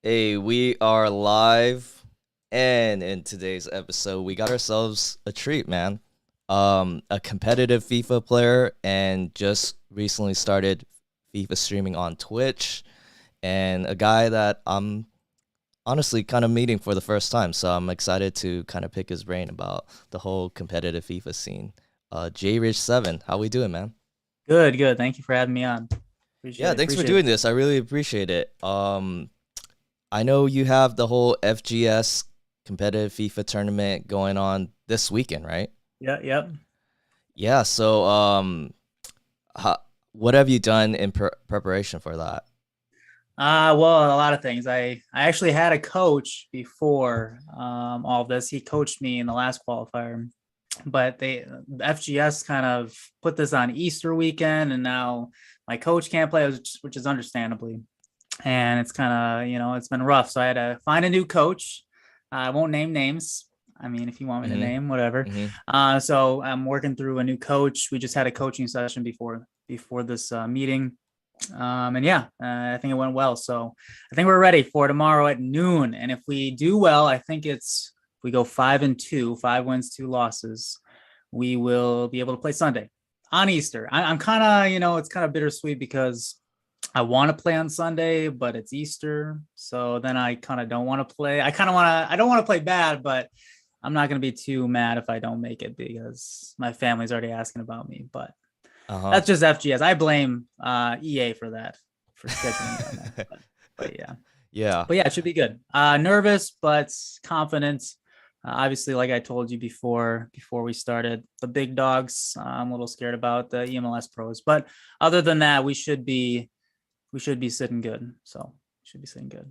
Hey, we are live, and in today's episode, we got ourselves a treat, man. A competitive FIFA player, and just recently started FIFA streaming on Twitch, and a guy that I'm honestly kind of meeting for the first time. So I'm excited to kind of pick his brain about the whole competitive FIFA scene. JAERICH7, how we doing, man? Good, good. Thank you for having me on. Yeah, Appreciate it. thanks for Appreciate doing it. this. I really appreciate it. I know you have the whole FGS competitive FIFA tournament going on this weekend, right? Yeah, yep. Yeah. So, how, what have you done in preparation for that? Well, a lot of things. I actually had a coach before all of this. He coached me in the last qualifier, but FGS kind of put this on Easter weekend, and now my coach can't play, which is understandably. And it's kind of, it's been rough. So I had to find a new coach. I won't name names. I mean, if you want me to Mm-hmm. name, whatever. Mm-hmm. So I'm working through a new coach. We just had a coaching session before this meeting, and yeah, I think it went well. So I think we're ready for tomorrow at noon. And if we do well, I think if we go 5-2, 5 wins, 2 losses, we will be able to play Sunday on Easter. I'm kind of, it's kind of bittersweet because I want to play on Sunday, but it's Easter. So then I kind of don't want to play. I don't want to play bad, but I'm not going to be too mad if I don't make it because my family's already asking about me. But Uh-huh. that's just FGS. I blame EA for that, for scheduling it on that. But yeah, Yeah. it should be good. Nervous, but confident. Obviously, like I told you before we started, the big dogs. I'm a little scared about the EMLS pros, but other than that, we should be sitting good. So should be sitting good.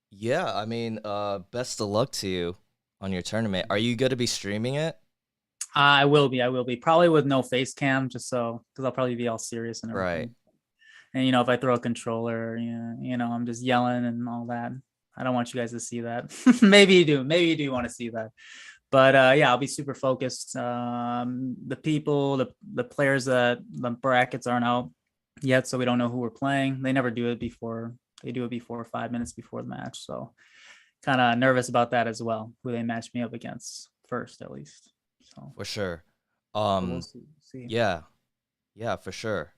Yeah. I mean, best of luck to you on your tournament. Are you going to be streaming it? I will be. I will be probably with no face cam, just so because I'll probably be all serious and Right. everything. And if I throw a controller, I'm just yelling and all that. I don't want you guys to see that. Maybe you do. Maybe you do want to see that. But yeah, I'll be super focused. The people, the players that the brackets aren't out yet, so we don't know who we're playing. They never do it before. They do it before 5 minutes before the match. So kind of nervous about that as well. Who they match me up against first, at least. So, For sure. but we'll Um, see. yeah. Yeah, for sure.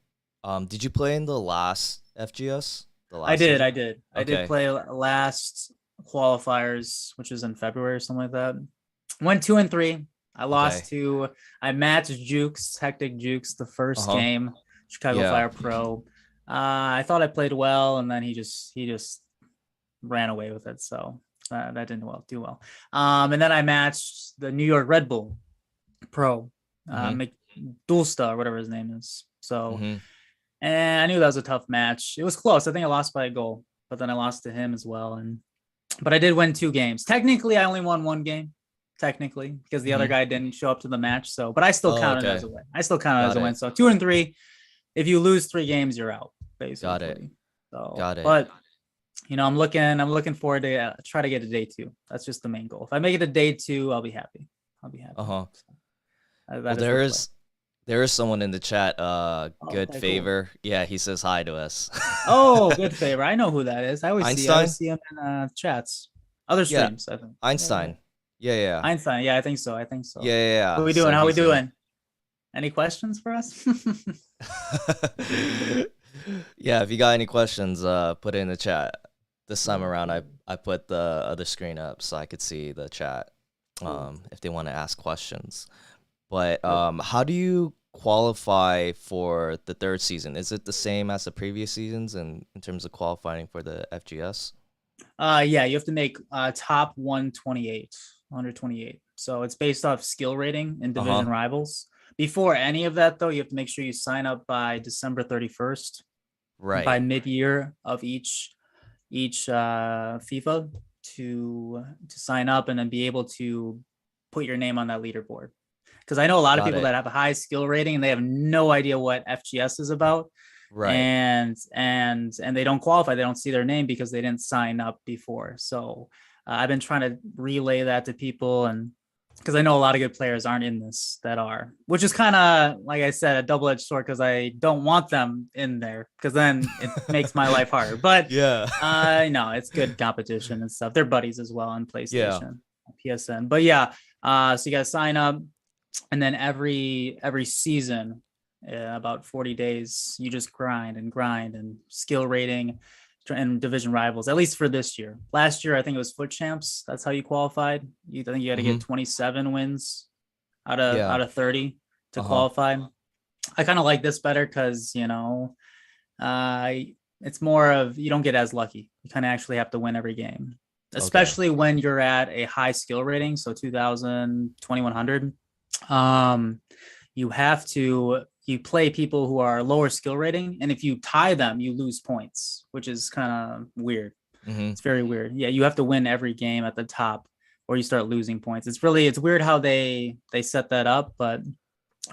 Did you play in the last FGS? The I last did. one? I did. I did Okay. play last qualifiers, which was in February or something like that. Went 2-3. I lost Okay. to. I matched Jukes, Hectic Jukes, the first Uh-huh. game, Chicago Yeah. Fire Pro. I thought I played well, and then he just ran away with it. So that didn't do well. And then I matched the New York Red Bull Pro, Mm-hmm. McDulsta or whatever his name is. So Mm-hmm. and I knew that was a tough match. It was close. I think I lost by a goal, but then I lost to him as well. But I did win 2 games. Technically, I only won 1 game. Technically, because the other Mm-hmm. guy didn't show up to the match. So, but I still Oh, counted it okay. as a win. I still counted it as Got a win. it. So 2-3. If you lose 3 games, you're out, Got it. basically. So, Got it. but I'm looking forward to try to get to day 2. That's just the main goal. If I make it to day 2, I'll be happy. I'll be happy. Uh-huh. So, that Well, is the plan. there is someone in the chat, Oh, good okay, cool. favor. Yeah, he says hi to us. Oh, good favor. I know who that is. I always Einstein? see him in chats, other Yeah, streams. I think. Yeah. Einstein. Yeah, yeah. Einstein. Yeah, I think so. I think Yeah, so. yeah, How yeah. we doing? So How we he's in. doing? Any questions for us? Yeah, if you got any questions, put it in the chat. This time around I put the other screen up so I could see the chat Cool. if they want to ask questions. But Good. how do you qualify for the third season? Is it the same as the previous seasons in terms of qualifying for the FGS? Yeah, you have to make top 128, 128. So it's based off skill rating and division Uh-huh. rivals. Before any of that, though, you have to make sure you sign up by December 31st, by Right. mid-year of each FIFA to sign up and then be able to put your name on that leaderboard. Because I know a lot of Got people it. that have a high skill rating and they have no idea what FGS is about, Right. and they don't qualify. They don't see their name because they didn't sign up before. So I've been trying to relay that to people, and because I know a lot of good players aren't in this that are, which is kind of, like I said, a double-edged sword because I don't want them in there because then it makes my life harder. But Yeah. no, it's good competition and stuff. They're buddies as well on Yeah. PlayStation, PSN. But yeah, so you guys sign up, and then every season, about 40 days, you just grind and skill rating and division rivals, at least for this year. Last year, I think it was foot champs. That's how you qualified. I think you had to get 27 wins out Yeah. of 30 to qualify. I kind of like this better because, it's more of, you don't get as lucky. You kind of actually have to win every game, especially when you're at a high skill rating. So 2000, 2100. You play people who are lower skill rating, and if you tie them, you lose points, which is kind of weird. It's very weird. Yeah, you have to win every game at the top, or you start losing points. It's weird how they set that up, but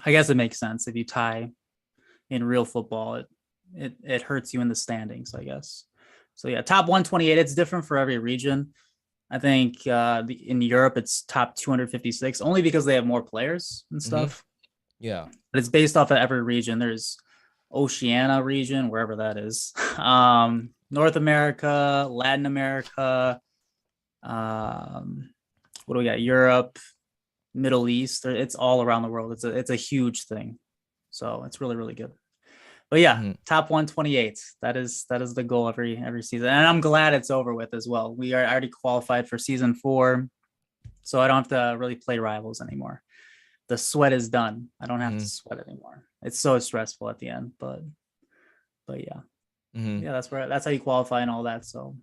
I guess it makes sense. If you tie in real football, it hurts you in the standings, I guess. So yeah, top 128. It's different for every region. I think in Europe it's top 256, only because they have more players and stuff. Yeah. But it's based off of every region. There's Oceania region, wherever that is. North America, Latin America. What do we got? Europe, Middle East. It's all around the world. It's a huge thing. So it's really, really good. But yeah, top 128. That is the goal every season. And I'm glad it's over with as well. We are already qualified for season 4. So I don't have to really play rivals anymore. The sweat is done. I don't have to sweat anymore. It's so stressful at the end, but yeah. Yeah, that's how you qualify and all that. So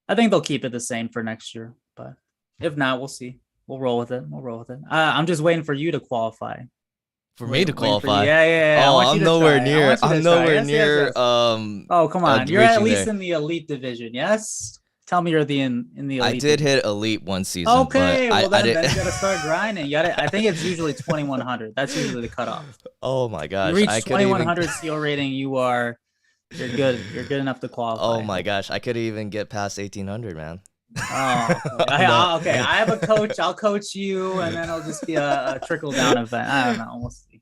I think they'll keep it the same for next year, but if not, we'll see. We'll roll with it. I'm just waiting for you to qualify. For me to qualify. Yeah. Oh, I'm nowhere near. I'm nowhere near. Yes. Oh, come on. You're at least there. in the elite division. Yes. Tell me you're in the elite. I did hit elite one season. Okay, but then you gotta start grinding. I think it's usually 2100. That's usually the cutoff. Oh my gosh! You reach 2100 skill rating, you're good. You're good enough to qualify. Oh my gosh! I could even get past 1800, man. Oh, okay. I have a coach. I'll coach you, and then it'll just be a trickle down event. I don't know. We'll see.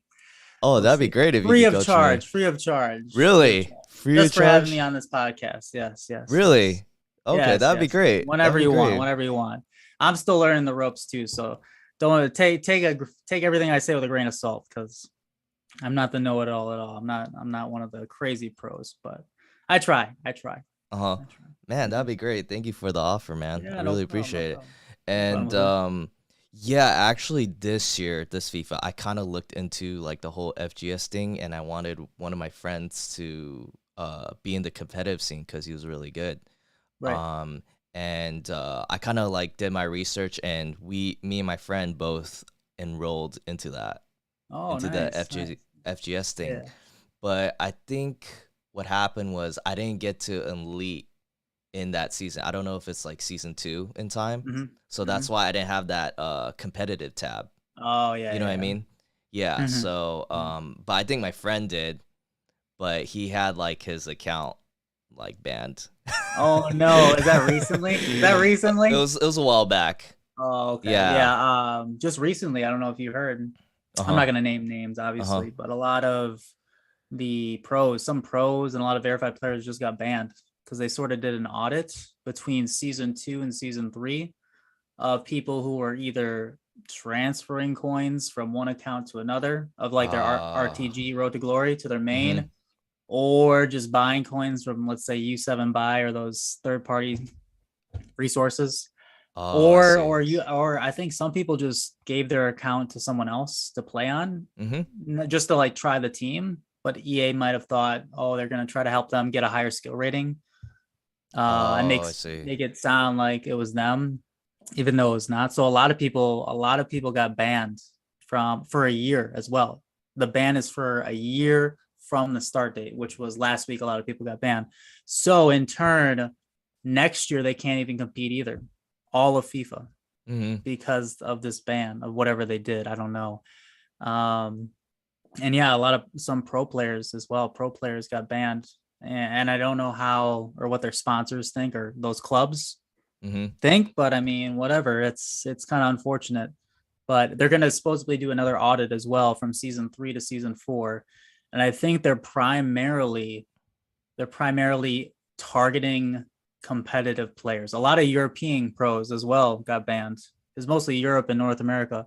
Oh, that'd be great if you free could of charge. Free of charge. Really? Free just of for charge? having me on this podcast. Yes. Really? Okay, yes, that'd be great. Whenever you want. I'm still learning the ropes too, so don't take everything I say with a grain of salt, because I'm not the know-it-all at all. I'm not one of the crazy pros, but I try. Man, that'd be great. Thank you for the offer, man. Yeah, I really appreciate it. And Yeah, actually this year, this FIFA, I kind of looked into like the whole FGS thing, and I wanted one of my friends to be in the competitive scene because he was really good. right. And I kind of like did my research, and me and my friend both enrolled into that, into the FGS thing. Yeah. But I think what happened was I didn't get to elite in that season. I don't know if it's like season 2 in time. So that's why I didn't have that competitive tab. Oh yeah. You know what I mean? Yeah. So but I think my friend did, but he had like his account like banned. Oh no, is that recently? It was a while back. Oh, okay. Yeah. Just recently, I don't know if you heard. I'm not gonna name names, obviously, but a lot of some pros and a lot of verified players just got banned because they sort of did an audit between season 2 and season 3 of people who were either transferring coins from one account to another of like their RTG Road to Glory to their main, or just buying coins from, let's say, U7 Buy or those third-party resources. Or I think some people just gave their account to someone else to play on, just to like try the team. But EA might have thought, oh, they're gonna try to help them get a higher skill rating, and make it sound like it was them, even though it's not. So a lot of people got banned for a year as well. The ban is for a year from the start date, which was last week. A lot of people got banned. So in turn, next year they can't even compete either. All of FIFA, because of this ban of whatever they did. I don't know. And yeah, some pro players as well. Pro players got banned, and I don't know how or what their sponsors think or those clubs think. But I mean, whatever. It's kind of unfortunate. but they're going to supposedly do another audit as well from season 3 to season 4. And I think they're primarily targeting competitive players. A lot of European pros as well got banned. It's mostly Europe and North America,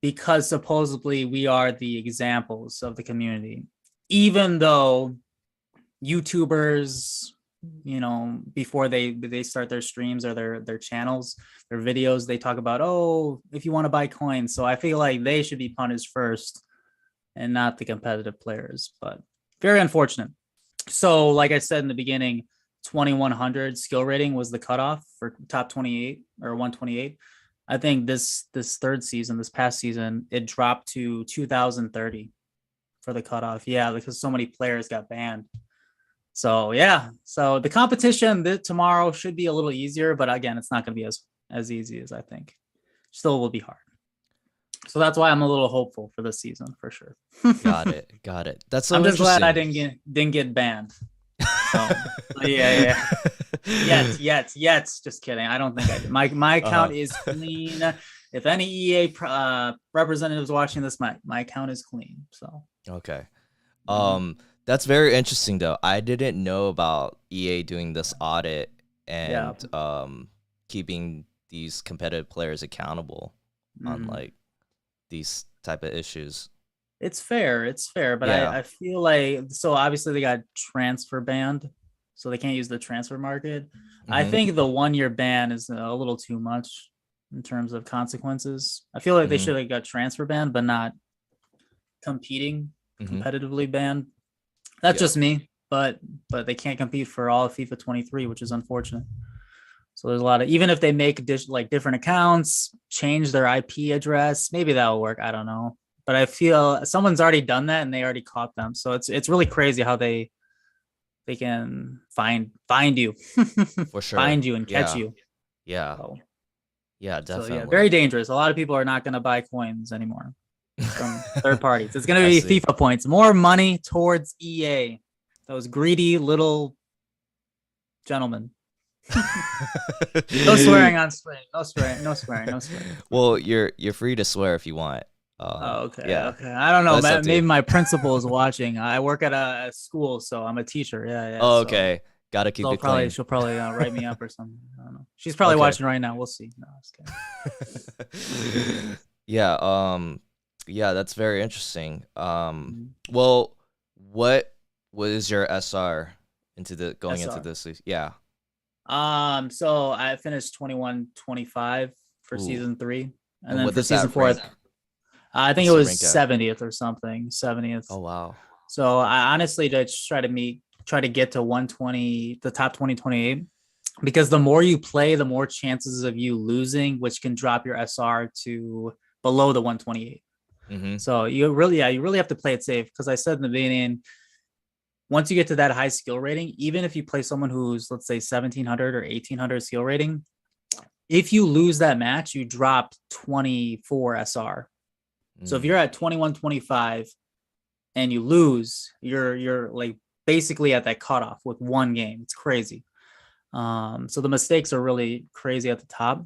because supposedly we are the examples of the community, even though YouTubers, before they start their streams or their channels, their videos, they talk about, oh, if you want to buy coins. So I feel like they should be punished first and not the competitive players, but very unfortunate. So like I said in the beginning, 2100 skill rating was the cutoff for top 28 or 128. I think this past season, it dropped to 2030 for the cutoff. Yeah, because so many players got banned. So yeah, so the competition tomorrow should be a little easier, but again, it's not going to be as easy as I think. Still will be hard. So that's why I'm a little hopeful for this season for sure. Got it. That's so I'm just glad I interesting. didn't get banned. So, yeah. Yet. Just kidding. I don't think I did. My account is clean. If any EA representatives watching this, my account is clean. So Okay. That's very interesting though. I didn't know about EA doing this audit and keeping these competitive players accountable on like these type of issues. It's fair, but Yeah. I feel like, so obviously they got transfer banned, so they can't use the transfer market. I think the 1-year ban is a little too much in terms of consequences. I feel like they should have got transfer banned, but not competing competitively banned. That's just me, but they can't compete for all of FIFA 23, which is unfortunate. So there's a lot of, even if they make different accounts, change their IP address, maybe that'll work. I don't know, but I feel someone's already done that and they already caught them. So it's really crazy how they can find you For sure. find you and catch you. Yeah. So, Definitely. So, yeah, very dangerous. A lot of people are not going to buy coins anymore from third parties. It's going to be FIFA points, more money towards EA. Those greedy little gentlemen. No swearing on screen. No swearing. Well, you're free to swear if you want. Okay. Yeah. Okay. I don't know. Maybe my principal is watching. I work at a school, so I'm a teacher. Yeah. Oh, okay. Gotta keep it clean. She'll probably write me up or something. I don't know. She's probably watching right now. We'll see. No, Yeah. That's very interesting. Well, what was your SR into this? Yeah. So I finished 21-25 for season 3, and then for season 4, I think it was 70th or something. 70th. Oh wow. So I honestly just try to get to 120, the top 28, because the more you play, the more chances of you losing, which can drop your SR to below the 128. So you really have to play it safe, because I said in the beginning, once you get to that high skill rating, even if you play someone who's, let's say, 1700 or 1800 skill rating, if you lose that match, you drop 24 SR. So if you're at 21-25 and you lose, you're like basically at that cutoff with one game. It's crazy. So the mistakes are really crazy at the top.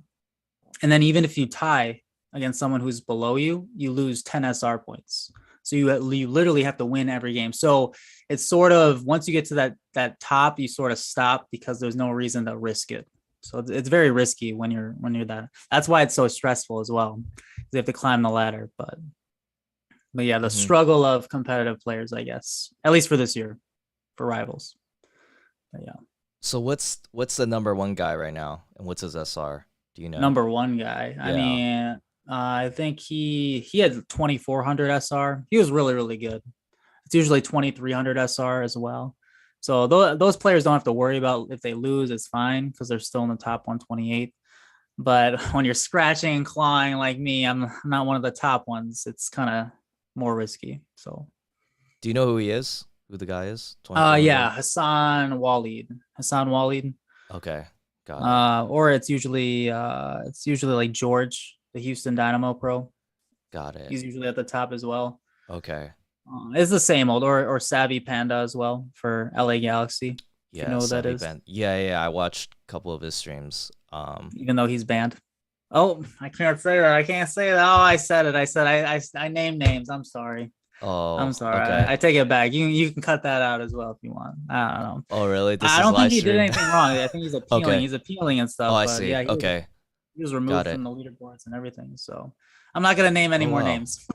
And then even if you tie against someone who's below you, you lose 10 SR points. So you literally have to win every game. So it's sort of, once you get to that top, you sort of stop, because there's no reason to risk it. So it's very risky when you're that. That's why it's so stressful as well. You have to climb the ladder. But yeah, the struggle of competitive players, I guess, at least for this year, for rivals. But yeah. So what's the number one guy right now, and what's his SR? Do you know? Number one guy. Yeah. I mean, I think he had 2400 SR. He was really, really good. It's usually 2300 SR as well. So those players don't have to worry about if they lose. It's fine, because they're still in the top 128. But when you're scratching and clawing like me, I'm not one of the top ones. It's kind of more risky. So, do you know who he is? Who the guy is? Yeah, Hassan Waleed. Okay, got it. Or it's usually like George, the Houston Dynamo pro. Got it. He's usually at the top as well. Okay. It's the same old, or Savvy Panda as well for LA Galaxy. Yeah, you know who that is. Yeah. I watched a couple of his streams. Even though he's banned. Oh, I can't say that. I can't say that. Oh, I said it. I named names. I'm sorry. I'm Oh, sorry. okay. I take it back. You can cut that out as well if you want. I don't know. Oh, really? This I is don't think live he did stream. anything wrong. I think he's appealing. Okay. He's appealing and Oh, stuff. I But see. yeah, Okay. he was Got removed it. from the leaderboards and everything. So I'm not gonna name any Oh, more wow. names.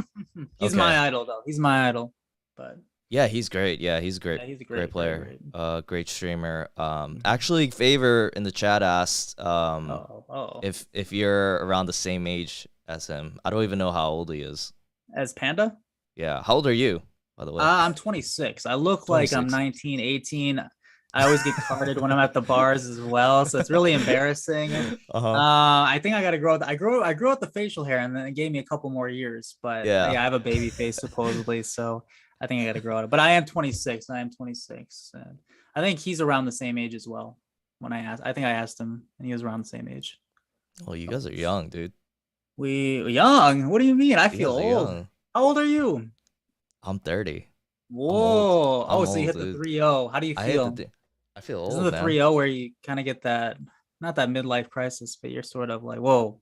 He's Okay. my idol though. He's my idol. But Yeah, he's great. Yeah, he's great. yeah, he's Great great, great, player. great. Great streamer. Mhm. Actually, Favor in the chat asked, Oh. if you're around the same age as him. I don't even know how old he is. As Panda? Yeah. How old are you, by the way? I'm 26. I look like I'm 26. 19, 18. I always get carded when I'm at the bars as well, so it's really embarrassing. Uh-huh. I think I gotta grow. I grew out the facial hair, and then it gave me a couple more years. But Yeah. yeah, I have a baby face supposedly, so I think I gotta grow it. But I am 26. I am 26. And I think he's around the same age as well. When I think I asked him, and he was around the same age. Well, you guys are young, dude. We young? What do you mean? I You feel guys are old. young. How old are you? I'm 30. I'm old. Whoa. I'm Oh, so you old, hit the dude. 3-0. How do you I hit the feel? I feel Isn't old, the man. 3-0 where you kind of get that, not that midlife crisis, but you're sort of like, whoa,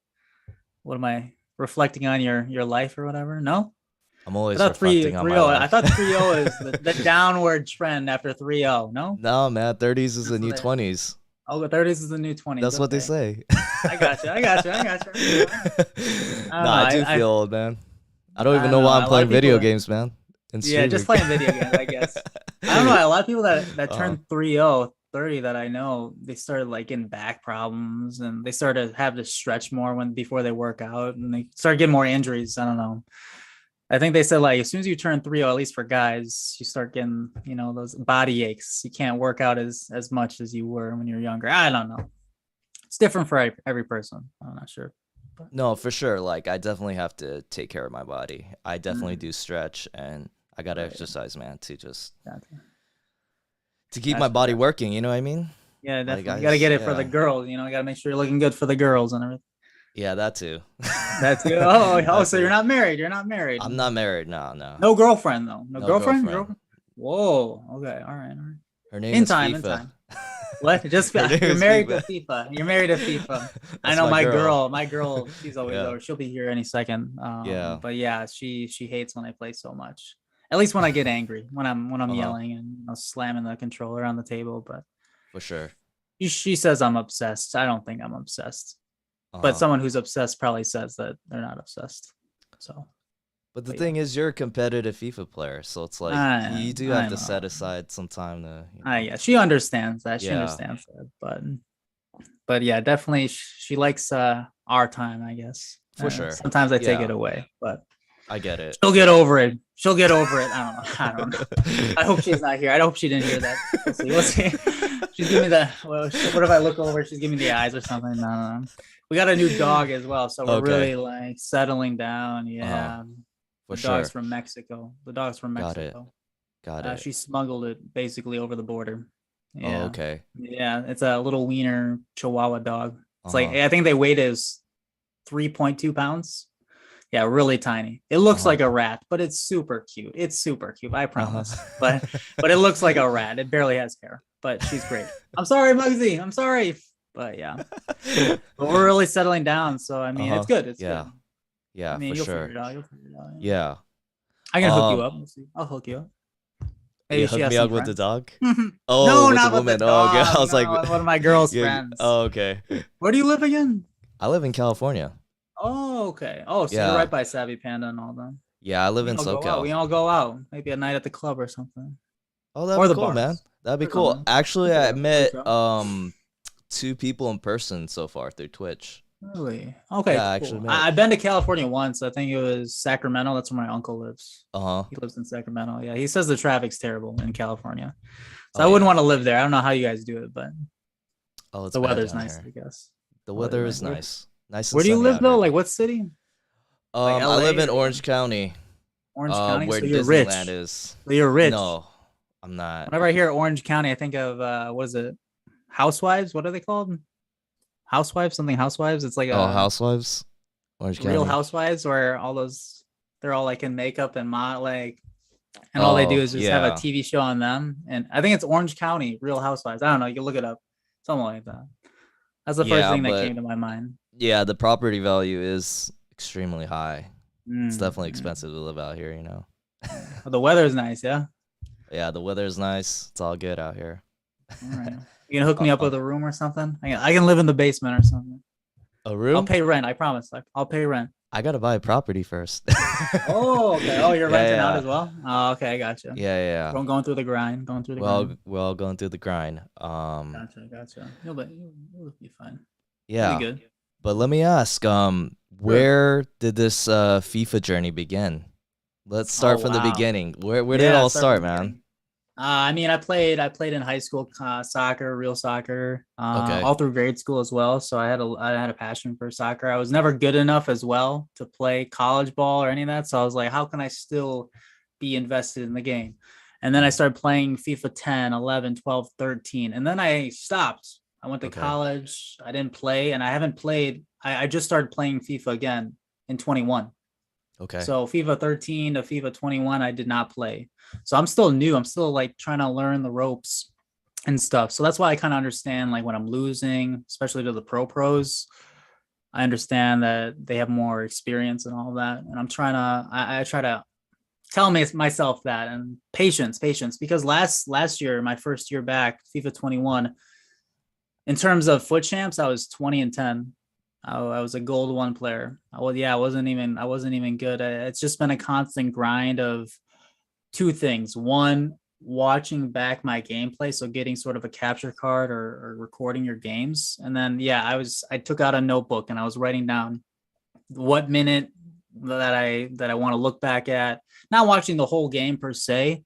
what am I reflecting on your life or whatever? No? I'm I always thought 3 reflecting on my 3-0. I life. thought 3-0 is the downward trend after 3-0. No? No, man. 30s is the That's new what they, 20s. oh, the 30s is the new 20s. That's what they Okay. say. I got you. I got you. I got you. I don't Nah, know. I do feel old, man. I don't even I know don't know. why I'm A lot playing of people video that, games, man. And yeah, just streaming. playing video games, I guess. I don't know. A lot of people that Uh-huh. turn 3-0, 30 that I know, they started like getting back problems and they started to have to stretch more before they work out and they start getting more injuries. I don't know. I think they said like as soon as you turn 3-0, at least for guys, you start getting, those body aches. You can't work out as much as you were when you're younger. I don't know. It's different for every person. I'm not sure. But No, for sure. Like, I definitely have to take care of my body. I definitely mm, do stretch, and I gotta right. exercise, man, to just Gotcha. to keep my Gotcha. body Gotcha. working. You know what I mean? Yeah, Like, definitely. You got to get it for the yeah, girls. You got to make sure you're looking good for the girls and everything. yeah, that too. That's good. Oh, That so you're too. not married. You're not married. I'm not married. No, no, No girlfriend though. No no girlfriend. girlfriend. Whoa. Okay. All right. All right. Her name In is time. In FIFA. time. What? Just Her name you're is married to FIFA. FIFA. You're married to FIFA. I That's know my my girl. girl. My girl. She's always Yeah, over. She'll be here any second. yeah. But yeah, she hates when I play so much. At least when I get angry, when I'm Uh-huh. yelling and slamming the controller on the table. But For sure. she says I'm obsessed. I don't think I'm obsessed. But Uh-huh. someone who's obsessed probably says that they're not obsessed. So, But the but yeah. thing is, you're a competitive FIFA player, so it's like I you do have I to set know. aside some time to, Yeah, she understands that. She Yeah, understands that. But yeah, definitely she likes our time, I guess. for sure. Sometimes I take it Yeah, away, but I get it. she'll get over it. She'll get over it. I don't know. I don't know. I hope she's not here. I hope she didn't hear that. We'll see. We'll see. She's giving me the. Well, what if I look over? She's giving me the eyes or something. No, no, no. We got a new dog as well, so we're Okay. really like settling down. Uh-huh. Yeah, For the dog's sure. from Mexico. The dog's from Got it. Mexico. Got it. She smuggled it basically over the border. Oh, Yeah, okay. yeah. It's a little wiener Chihuahua dog. It's like Uh-huh. I think they weight is 3.2 pounds. Yeah, really tiny. It looks Uh-huh. like a rat, but it's super cute. It's super cute. I promise. Uh-huh. But it looks like a rat. It barely has hair, but she's great. I'm sorry, Muggsy. I'm sorry. But yeah, but we're really settling down. So I mean, Uh-huh. it's good. It's Yeah. good. Yeah, I mean, for you'll sure. figure it out. You'll figure it out. Yeah. I can hook you Um, up. We'll see. I'll hook you up. you Maybe she hooked has me some up with the friends. dog? No, Oh, with the not with the woman. Oh, okay. dog. I was like, No, one of my girl's yeah. friends. Oh, okay. Where do you live again? I live in California. Oh, okay. Oh, so you're Yeah. right by Savvy Panda and all that. Yeah, I live We in all go out. We SoCal. all go out. Maybe a night at the club or something, Oh, that'd or be the cool, man. bars. That'd be Or cool. something. Actually, Look it I up. met Reach out. two people in person so far through Twitch. Really? Okay, Yeah, I actually cool. met. I've been to California once. I think it was Sacramento. That's where my uncle lives. Uh-huh. He lives in Sacramento. Yeah, he says the traffic's terrible in California. So Oh I wouldn't yeah. want to live there. I don't know how you guys do it, but Oh, it's the bad weather's down nice, here. I guess. The The weather weather's is nice. nice. Nice and Where do you sunny live out though? here. Like what city? Like I live LA in or Orange County, Orange County? where So you're Disneyland rich. is. So you're rich. No, I'm not. Whenever I hear Orange County, I think of what is it? Housewives? What are they called? Housewives? Something Housewives? It's like Oh, a Housewives, Orange Real County. Housewives where they're all like in makeup and and all they do Oh, is just have a yeah. TV show on them. And I think it's Orange County Real Housewives. I don't know. You can look it up. Something like that. That's the first Yeah, thing that but came to my mind. Yeah, the property value is extremely high. It's definitely Mm. expensive to live out here, you know. Yeah. Well, the weather is nice, yeah. Yeah, the weather's nice. It's all good out here. All right. You gonna hook Uh, me up uh, with a room or something? I can live in the basement or something. a I'll room? pay rent. I promise. I'll pay rent. I gotta buy a property first. Oh, okay. Oh, you're Yeah, renting out yeah, as well. Oh, okay. I gotcha. yeah, yeah. Going through the grind. Going through the grind. We're all going through the grind. Gotcha. You'll be fine. You'll be Yeah. good. But let me ask, Sure. where did this FIFA journey begin? Let's Oh start from the wow. beginning. Where did it Yeah. all Start from start, the man? beginning. I played in high school soccer, real soccer, Okay. all through grade school as well. So I had a passion for soccer. I was never good enough as well to play college ball or any of that. So I was like, how can I still be invested in the game? And then I Mm, started playing FIFA 10, 11, 12, 13. And then I stopped. I went to okay. college. I didn't play and I haven't played. I just started playing FIFA again in 21. Okay. So FIFA 13 to FIFA 21, I did not play. So I'm still new. I'm still like trying to learn the ropes and stuff. So that's why I kind of understand like when I'm losing, especially to the pros. I understand that they have more experience and all that. And I'm trying to I try to tell myself that and patience because last year, my first year back, FIFA 21, in terms of foot champs, I was 20 and 10. I was a gold one player. I wasn't even good. It's just been a constant grind of two things. One, watching back my gameplay, so getting sort of a capture card or recording your games. And then I took out a notebook and I was writing down what minute that I want to look back at. Not watching the whole game per se,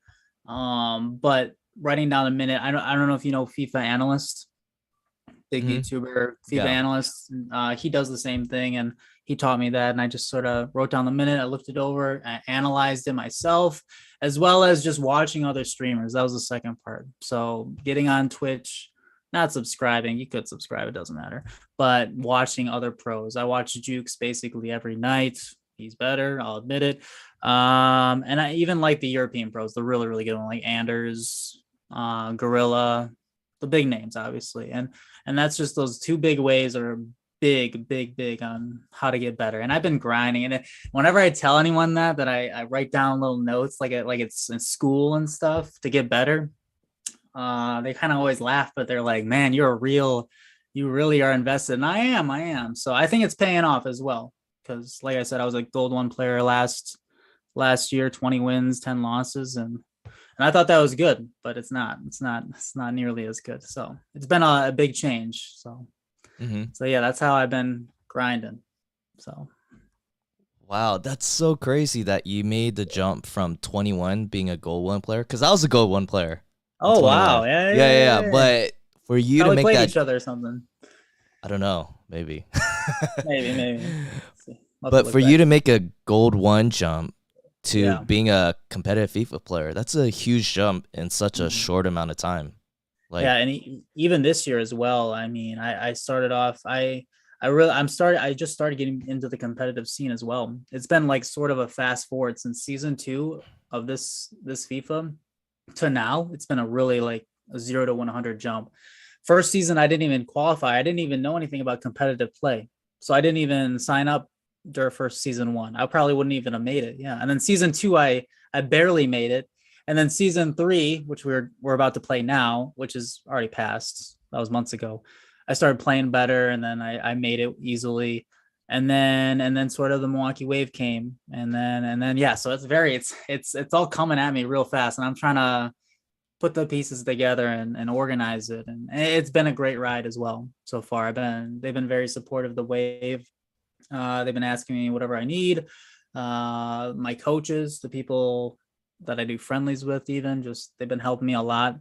but writing down a minute. I don't know if you know FIFA Analyst, big Hmm. YouTuber, FIFA Yeah. analyst. He does the same thing, and he taught me that. And I just sort of wrote down the minute. I looked it over, I analyzed it myself, as well as just watching other streamers. That was the second part. So getting on Twitch, not subscribing. You could subscribe; it doesn't matter. But watching other pros. I watch Jukes basically every night. He's better, I'll admit it. And I even like the European pros, the really, really good one, like Anders, Gorilla, the big names, obviously. And that's just those two big ways are big on how to get better. And I've been grinding. And whenever I tell anyone that I write down little notes like it's in school and stuff to get better, they kind of always laugh, but they're like, "Man, you really are invested." And I am. So I think it's paying off as well. Because like I said, I was a gold one player last year, 20 wins, 10 losses, and I thought that was good, but it's not nearly as good. So it's been a big change. Hmm. So yeah, that's how I've been grinding. So Wow, that's so crazy that you made the jump from 21 being a gold one player. Because I was a gold one player in oh wow, 21. Yeah, yeah, yeah. yeah. But for you to Probably make played that, each other or something. I don't know, maybe. Maybe. Let's see. I'll have to But for look you back. to make a gold one jump to Yeah. being a competitive FIFA player, that's a huge jump in such a Mhm. short amount of time. Like, Yeah, and even this year as well. I mean, I started off. I just started getting into the competitive scene as well. It's been like sort of a fast forward since season two of this FIFA to now. It's been a really like a 0 to 100 jump. First season, I didn't even qualify. I didn't even know anything about competitive play, so I didn't even sign up during first season one. I probably wouldn't even have made it. Yeah, and then season two, I barely made it, and then season three, which we're about to play now, which is already passed. That was months ago. I started playing better, and then I made it easily. And then sort of the Milwaukee Wave came, and then yeah. So it's all coming at me real fast, and I'm trying to put the pieces together and organize it. And it's been a great ride as well so far. They've been very supportive of the Wave. They've been asking me whatever I need. My coaches, the people that I do friendlies with, even just they've been helping me a lot.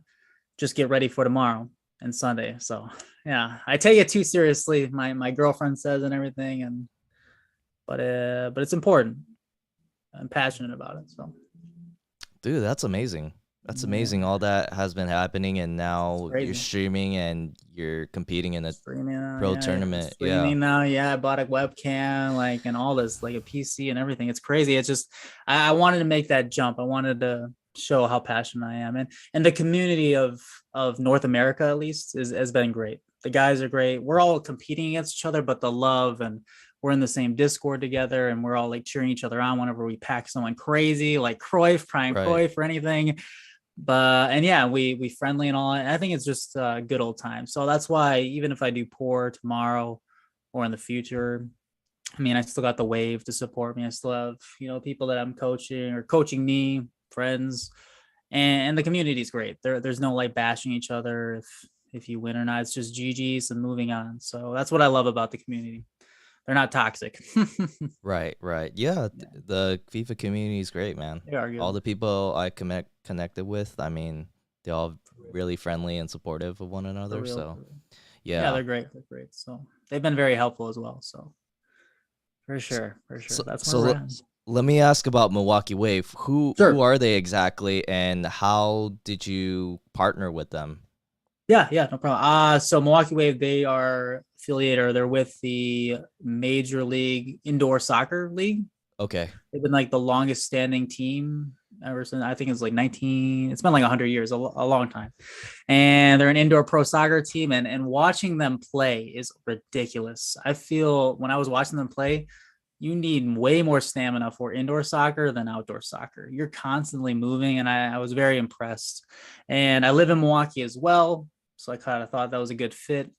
Just get ready for tomorrow and Sunday. So yeah, I take it too seriously. My girlfriend says and everything, and but it's important. I'm passionate about it. So dude, that's amazing. That's amazing. yeah, All that has been happening, and it's now you're crazy. streaming and you're competing in a Streaming now, pro yeah. tournament. Yeah. Streaming now, yeah. I bought a webcam, like, and all this, like a PC and everything. It's crazy. It's just I wanted to make that jump. I wanted to show how passionate I am. And the community of North America, at least, has been great. The guys are great. We're all competing against each other, but the love, and we're in the same Discord together, and we're all like cheering each other on whenever we pack someone crazy, like Cruyff, Prime Right. Cruyff, or anything. But and yeah, we friendly and all. And I think it's just a good old time. So that's why even if I do poor tomorrow or in the future, I mean, I still got the Wave to support me. I still have, people that I'm coaching or coaching me, friends, and the community is great. There's no like bashing each other if you win or not. It's just GG's and moving on. So that's what I love about the community. They're not toxic. Right. Yeah, the FIFA community is great, man. They are good. All the people I connected with, I mean, they're all really friendly and supportive of one another. So, yeah, they're great. They're great. So they've been very helpful as well. So for sure. That's where we're at. Let me ask about Milwaukee Wave. Who are they exactly, and how did you partner with them? Yeah, no problem. So Milwaukee Wave, they are affiliated, or they're with the Major League Indoor Soccer League. Okay. They've been like the longest standing team ever since, I think it's like it's been like 100 years, a long time. And they're an indoor pro soccer team, and watching them play is ridiculous. I feel when I was watching them play, you need way more stamina for indoor soccer than outdoor soccer. You're constantly moving, and I was very impressed. And I live in Milwaukee as well, so I kind of thought that was a good fit.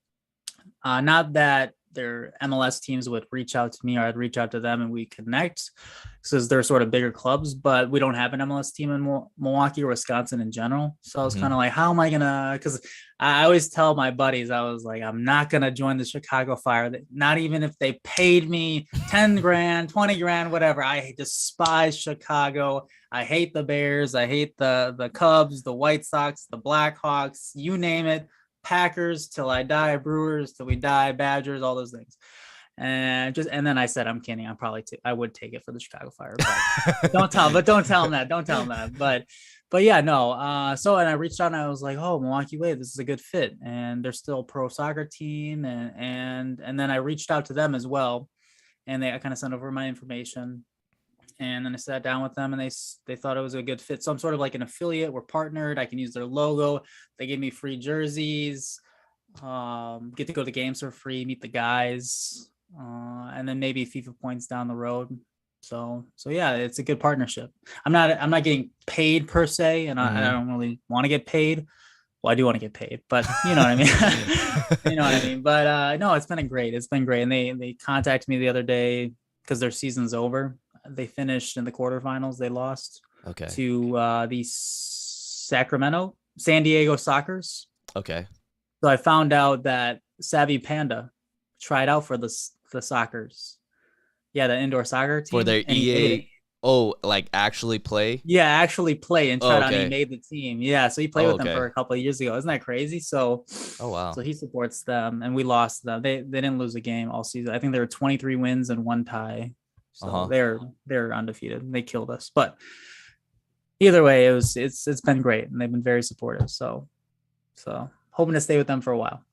Not that their MLS teams would reach out to me or I'd reach out to them and we connect, because they're sort of bigger clubs, but we don't have an MLS team in Milwaukee or Wisconsin in general. So I was kind of like, how am I gonna, because I always tell my buddies, I was like, I'm not gonna join the Chicago Fire, not even if they paid me 10 grand, 20 grand, whatever. I despise Chicago. I hate the Bears. I hate the Cubs, the White Sox, the Blackhawks, you name it. Packers till I die, Brewers till we die, Badgers, all those things. And then I said, I'm kidding. I would take it for the Chicago Fire, but don't tell them that. But yeah, no. So, and I reached out and I was like, oh, Milwaukee Wave, this is a good fit. And they're still a pro soccer team. And then I reached out to them as well. And I kind of sent over my information. And then I sat down with them and they thought it was a good fit. So I'm sort of like an affiliate. We're partnered. I can use their logo. They gave me free jerseys, get to go to games for free, meet the guys, and then maybe FIFA points down the road. So yeah, it's a good partnership. I'm not getting paid per se, and I don't really want to get paid. Well, I do want to get paid, but you know what I mean. You know what I mean. But no, it's been great. And they contacted me the other day because their season's over. They finished in the quarterfinals. They lost to the San Diego Sockers. Okay. So I found out that Savvy Panda tried out for the Sockers. Yeah, the indoor soccer team. For their EA. Oh, like actually play? Yeah, actually play and tried out. And he made the team. Yeah, so he played with them for a couple of years ago. Isn't that crazy? So, wow. So he supports them, and we lost them. They didn't lose a game all season. I think there were 23 wins and 1 tie. So they're undefeated. They killed us. But either way, it's been great, and they've been very supportive. So hoping to stay with them for a while.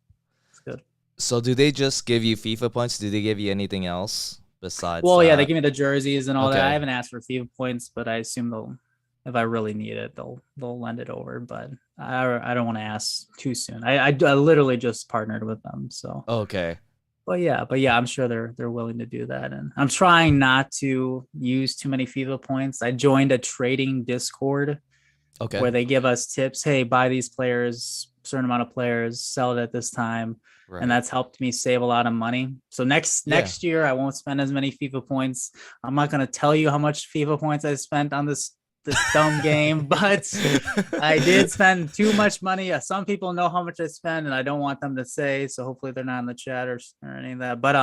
It's good. So do they just give you FIFA points? Do they give you anything else besides? Well, yeah, they give me the jerseys and all that. I haven't asked for FIFA points, but I assume if I really need it, they'll lend it over. But I don't want to ask too soon. I literally just partnered with them. So okay. But yeah, I'm sure they're willing to do that. And I'm trying not to use too many FIFA points. I joined a trading Discord where they give us tips. Hey, buy these players, certain amount of players, sell it at this time. Right. And that's helped me save a lot of money. So next year, I won't spend as many FIFA points. I'm not going to tell you how much FIFA points I spent on this dumb game, but I did spend too much money. Some people know how much I spend, and I don't want them to say, so hopefully they're not in the chat or any of that. But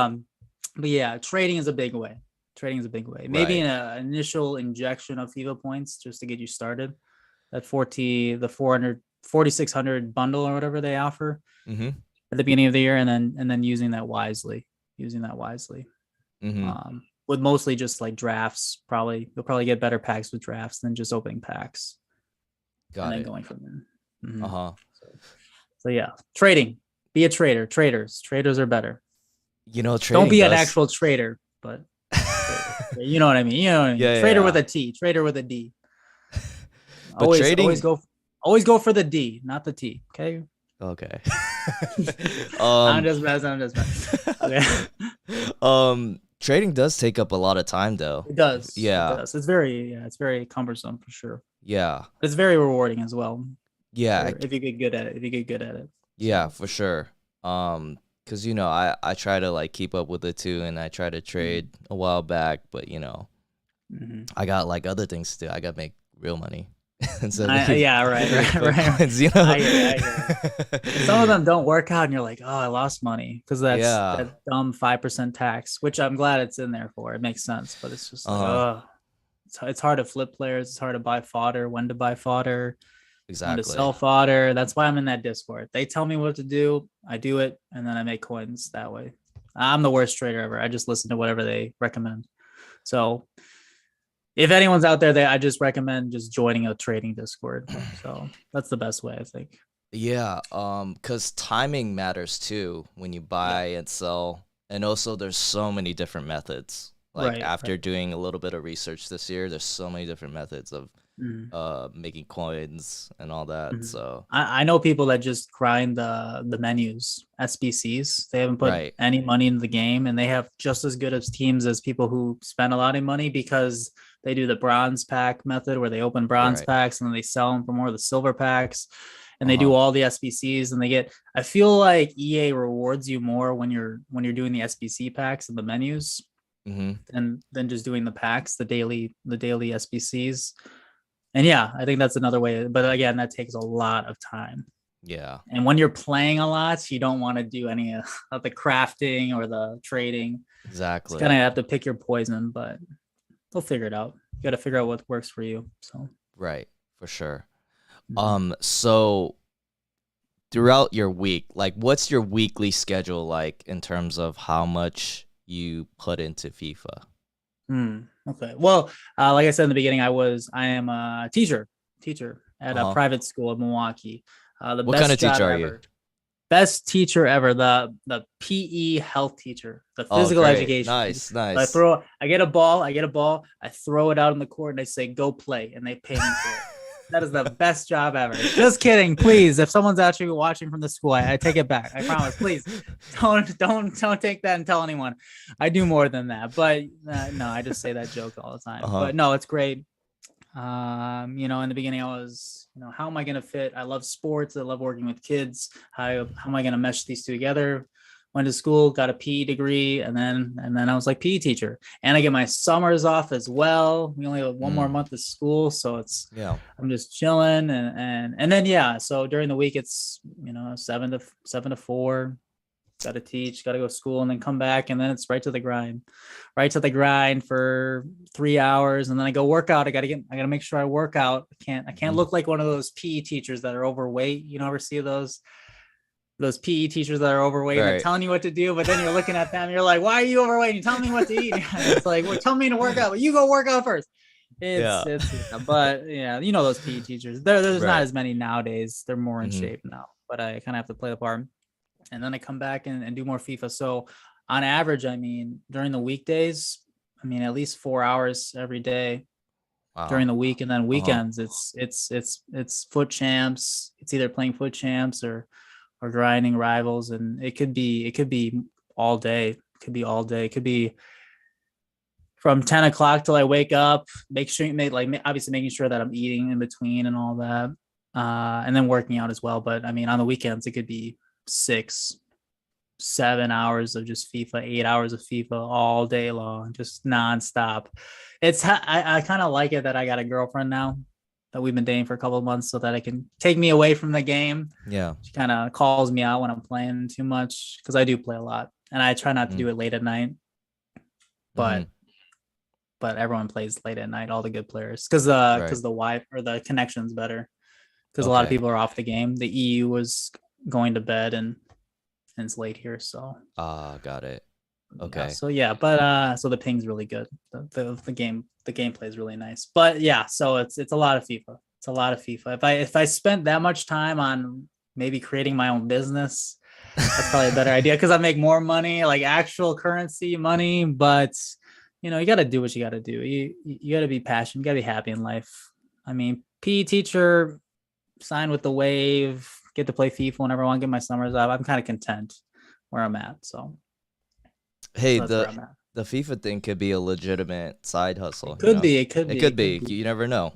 yeah, trading is a big way. Maybe an initial injection of FIFA points just to get you started. That 4,600 bundle or whatever they offer at the beginning of the year, and then using that wisely. With mostly just like drafts. You'll probably get better packs with drafts than just opening packs. Got it. Going from there. So yeah, trading. Be a trader. Traders are better. Don't be an actual trader, but you know what I mean. Yeah, trader with a T, trader with a D. But always trading, always go for the D, not the T. Okay. okay. I'm just messing. I'm just messing. Okay. Trading does take up a lot of time, though. It does. It Yeah, does. It's very cumbersome for sure. yeah, It's very rewarding as well. yeah, If you get good at it. If you get good at it. yeah, So, for sure. Cause I try to like keep up with it too, and I tried to trade a while back, but I got like other things to do. I got to make real money. And so yeah, right. coins, I hear. Some of them don't work out, and you're like, oh, I lost money because that's Yeah. that dumb 5% tax, which I'm glad it's in there for. It makes sense, but it's just like, oh, it's hard to flip players. It's hard to buy fodder. When to buy fodder. When to Exactly. sell fodder. That's why I'm in that Discord. They tell me what to do. I do it, and then I make coins that way. I'm the worst trader ever. I just listen to whatever they recommend. So if anyone's out there, I just recommend just joining a trading Discord. So that's the best way, I think. Yeah, cause timing matters too when you buy and sell, and also there's so many different methods. Like after doing a little bit of research this year, there's so many different methods of making coins and all that. So I know people that just grind the menus, SBCs. They haven't put any money into the game, and they have just as good as teams as people who spend a lot of money because they do the bronze pack method where they open bronze packs and then they sell them for more of the silver packs, and they do all the SBCs, and they get. I feel like EA rewards you more when you're doing the SBC packs and the menus, than just doing the packs, the daily SBCs. And yeah, I think that's another way. But again, that takes a lot of time. Yeah. And when you're playing a lot, you don't want to do any of the crafting or the trading. Exactly. You kind of have to pick your poison, but they'll figure it out. You got to figure out what works for you. So right, for sure. So throughout your week, like what's your weekly schedule like in terms of how much you put into FIFA? Okay. Well, like I said in the beginning, I am a teacher at a private school in Milwaukee. What kind of teacher are you? Best teacher ever. The PE health teacher, the physical education. Nice. I get a ball, I throw it out on the court, and I say, "Go play," and they pay me for it. That is the best job ever. Just kidding, please. If someone's actually watching from the school, I take it back. I promise. Please, don't take that and tell anyone. I do more than that, but no, I just say that joke all the time. But no, it's great. In the beginning, I was, how am I gonna fit? I love sports. I love working with kids. How am I gonna mesh these two together? Went to school, got a PE degree, and then I was like PE teacher, and I get my summers off as well. We only have one more month of school, so I'm just chilling, and then so during the week it's 7 to 4, got to teach, got to go to school, and then come back, and then it's right to the grind for 3 hours, and then I go work out. I gotta make sure I work out. I can't look like one of those PE teachers that are overweight. You ever see those PE teachers that are overweight and telling you what to do, but then you're looking at them, you're like, why are you overweight? You're telling me what to eat. It's like, well, tell me to work out, but you go work out first. But those PE teachers, there's not as many nowadays. They're more in shape now, but I kind of have to play the part. And then I come back and do more FIFA. So on average, during the weekdays, at least 4 hours every day during the week. And then weekends, it's foot champs. It's either playing foot champs or grinding rivals, and it could be all day. It could be from 10 o'clock till I wake up, obviously making sure that I'm eating in between and all that, and then working out as well. But on the weekends, it could be 6-7 hours of just FIFA, 8 hours of FIFA all day long, just nonstop. I kind of like it that I got a girlfriend now that we've been dating for a couple of months, so that it can take me away from the game. Yeah. She kind of calls me out when I'm playing too much, because I do play a lot, and I try not to do it late at night. But everyone plays late at night, all the good players, because the Wi-Fi or the connection's better, because a lot of people are off the game. The EU was going to bed, and it's late here, so. Got it. Okay. So the ping's really good. The gameplay is really nice. But so it's a lot of FIFA. If I spent that much time on maybe creating my own business, that's probably a better idea, because I make more money, like actual currency money. But you got to do what you got to do. You got to be passionate. You got to be happy in life. PE teacher, sign with the Wave, get to play FIFA whenever I want, get my summers off. I'm kind of content where I'm at. So Hey, that's where I'm at. the FIFA thing could be a legitimate side hustle. It could be. It could be. You never know.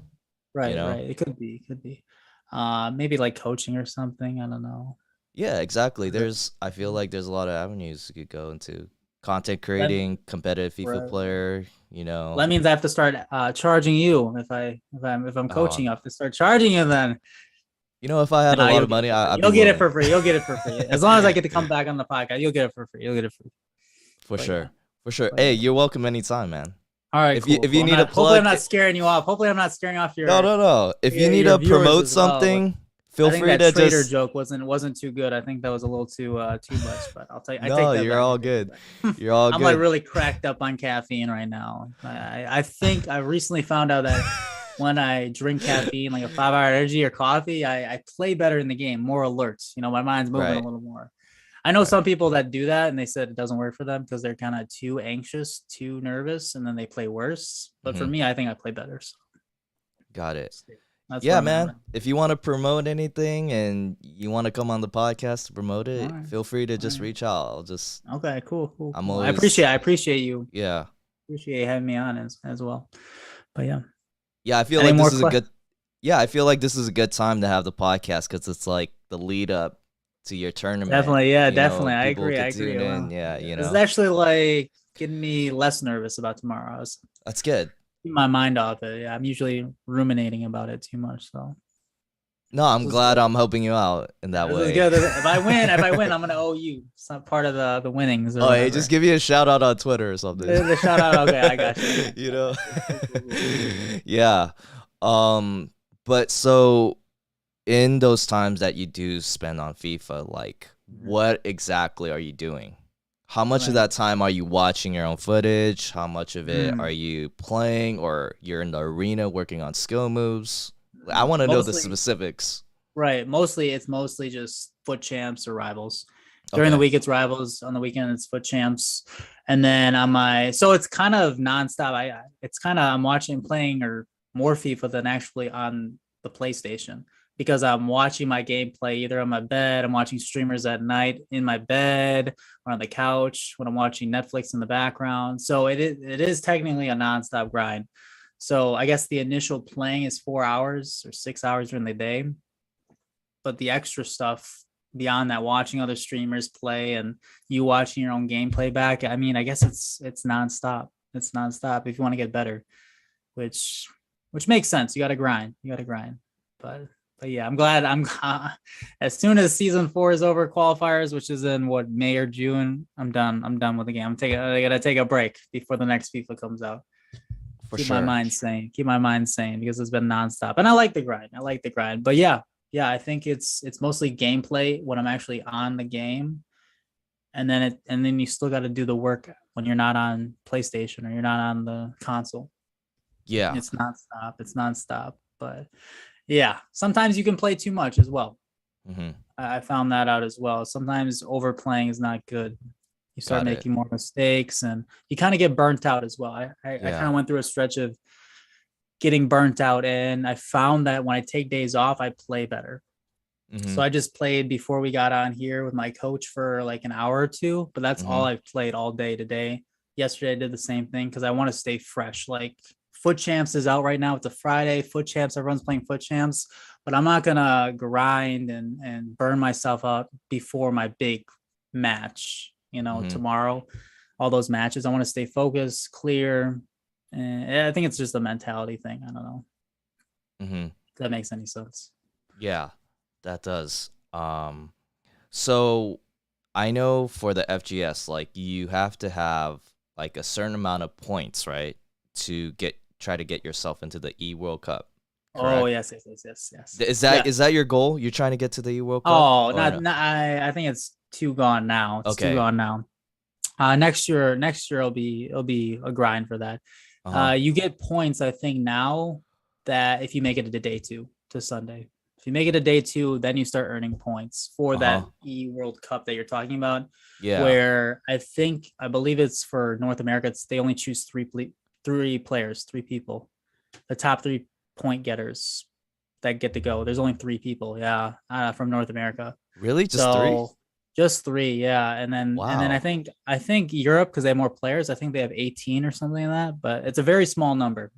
Right. It could be. It could be. Maybe like coaching or something. I don't know. Yeah, exactly. I feel like there's a lot of avenues you could go into. Content creating, competitive FIFA player, That means I have to start charging you if I'm coaching. I have to start charging you then. If I had a lot of money, you'll get it for free. You'll get it for free. As long as I get to come back on the podcast, you'll get it for free. You'll get it free. For sure. For sure. Hey, you're welcome anytime, man. All right. If you need a plug, hopefully I'm not scaring you off. Hopefully I'm not scaring off your. No. If you need to promote something, feel free to trader just. joke wasn't too good. I think that was a little too much, but I'll tell you. No, you're all good. You're all good. I'm like really cracked up on caffeine right now. I think I recently found out that when I drink caffeine, like a 5-hour energy or coffee, I play better in the game, more alert. My mind's moving a little more. I know some people that do that and they said it doesn't work for them because they're kind of too anxious, too nervous, and then they play worse. But for me, I think I play better. So. Got it. Yeah, man. If you want to promote anything and you want to come on the podcast to promote it, feel free to just reach out. I'll just. Okay, cool. I appreciate you. Yeah. Appreciate you having me on as well. But yeah. Yeah, I feel like this is a good. Yeah, I feel like this is a good time to have the podcast because it's like the lead up to your tournament. Definitely, yeah, definitely. I agree. Wow. Yeah, It's actually like getting me less nervous about tomorrow. That's good. Keep my mind off it. Yeah, I'm usually ruminating about it too much. So. No, I'm glad I'm helping you out in that way. Good. If I win, I'm gonna owe you. It's not part of the winnings. Oh, hey, just give you a shout out on Twitter or something. The shout out. Okay, I got you. Yeah. But so in those times that you do spend on FIFA, like what exactly are you doing? How much of that time are you watching your own footage? How much of it are you playing, or you're in the arena working on skill moves? I want to know the specifics. Right. It's mostly just foot champs or rivals. During the week, it's rivals. On the weekend, it's foot champs. And then so it's kind of nonstop. I'm playing or more FIFA than actually on the PlayStation, because I'm watching my gameplay either on my bed. I'm watching streamers at night in my bed or on the couch when I'm watching Netflix in the background. So it is technically a nonstop grind. So I guess the initial playing is 4 hours or 6 hours during the day, but the extra stuff beyond that, watching other streamers play and you watching your own gameplay back, I mean, I guess it's nonstop. It's nonstop if you want to get better, which makes sense. You got to grind. But yeah, I'm glad as soon as season 4 is over, qualifiers, which is in May or June, I'm done with the game. I got to take a break before the next FIFA comes out. Keep my mind sane because it's been nonstop, and I like the grind. But yeah, I think it's mostly gameplay when I'm actually on the game, and then you still got to do the work when you're not on PlayStation or you're not on the console. Yeah, it's nonstop. But yeah, sometimes you can play too much as well. I found that out as well. Sometimes overplaying is not good. You start making more mistakes and you kind of get burnt out as well. I kind of went through a stretch of getting burnt out, and I found that when I take days off, I play better. So I just played before we got on here with my coach for like an hour or two, but that's all I've played all day today. Yesterday I did the same thing because I want to stay fresh. Like Foot Champs is out right now. It's a Friday. Foot Champs, everyone's playing Foot Champs, but I'm not gonna grind and burn myself out before my big match. Tomorrow, all those matches, I want to stay focused, clear. And I think it's just a mentality thing. I don't know. If that makes any sense. Yeah, that does. So I know for the FGS, like you have to have like a certain amount of points, right? To try to get yourself into the E-World Cup. Correct? Oh, yes. Is that your goal? You're trying to get to the E-World Cup? Oh, I think it's 2 gone now. It's 2 gone now. Next year it'll be a grind for that. You get points, I think, now that if you make it to day 2 to Sunday. If you make it to day 2, then you start earning points for that E-World Cup that you're talking about. Yeah. Where I believe it's for North America. They only choose 3 players, 3 people, the top 3 point getters that get to go. There's only 3 people, from North America. Really? Just 3? Just 3, yeah. And then Wow. I think Europe, because they have more players, I think they have 18 or something like that. But it's a very small number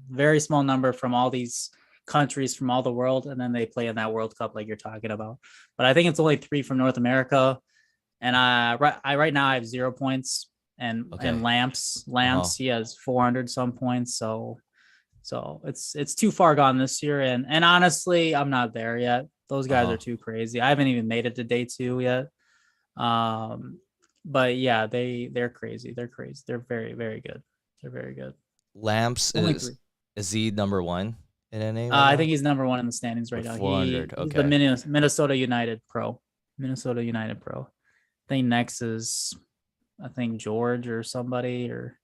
from all these countries from all the world, and then they play in that World Cup like you're talking about. But I think it's only 3 from North America. And right now I have 0 points, and Lamps he has 400 some points. So it's too far gone this year, and honestly, I'm not there yet. Those guys are too crazy. I haven't even made it to day 2 yet. But yeah, they're crazy. They're crazy. They're very, very good. They're very good. Lamps is he number 1 in NA? I think he's number 1 in the standings right now. 400. He's the Minnesota United pro. Minnesota United pro. I think next is George or somebody or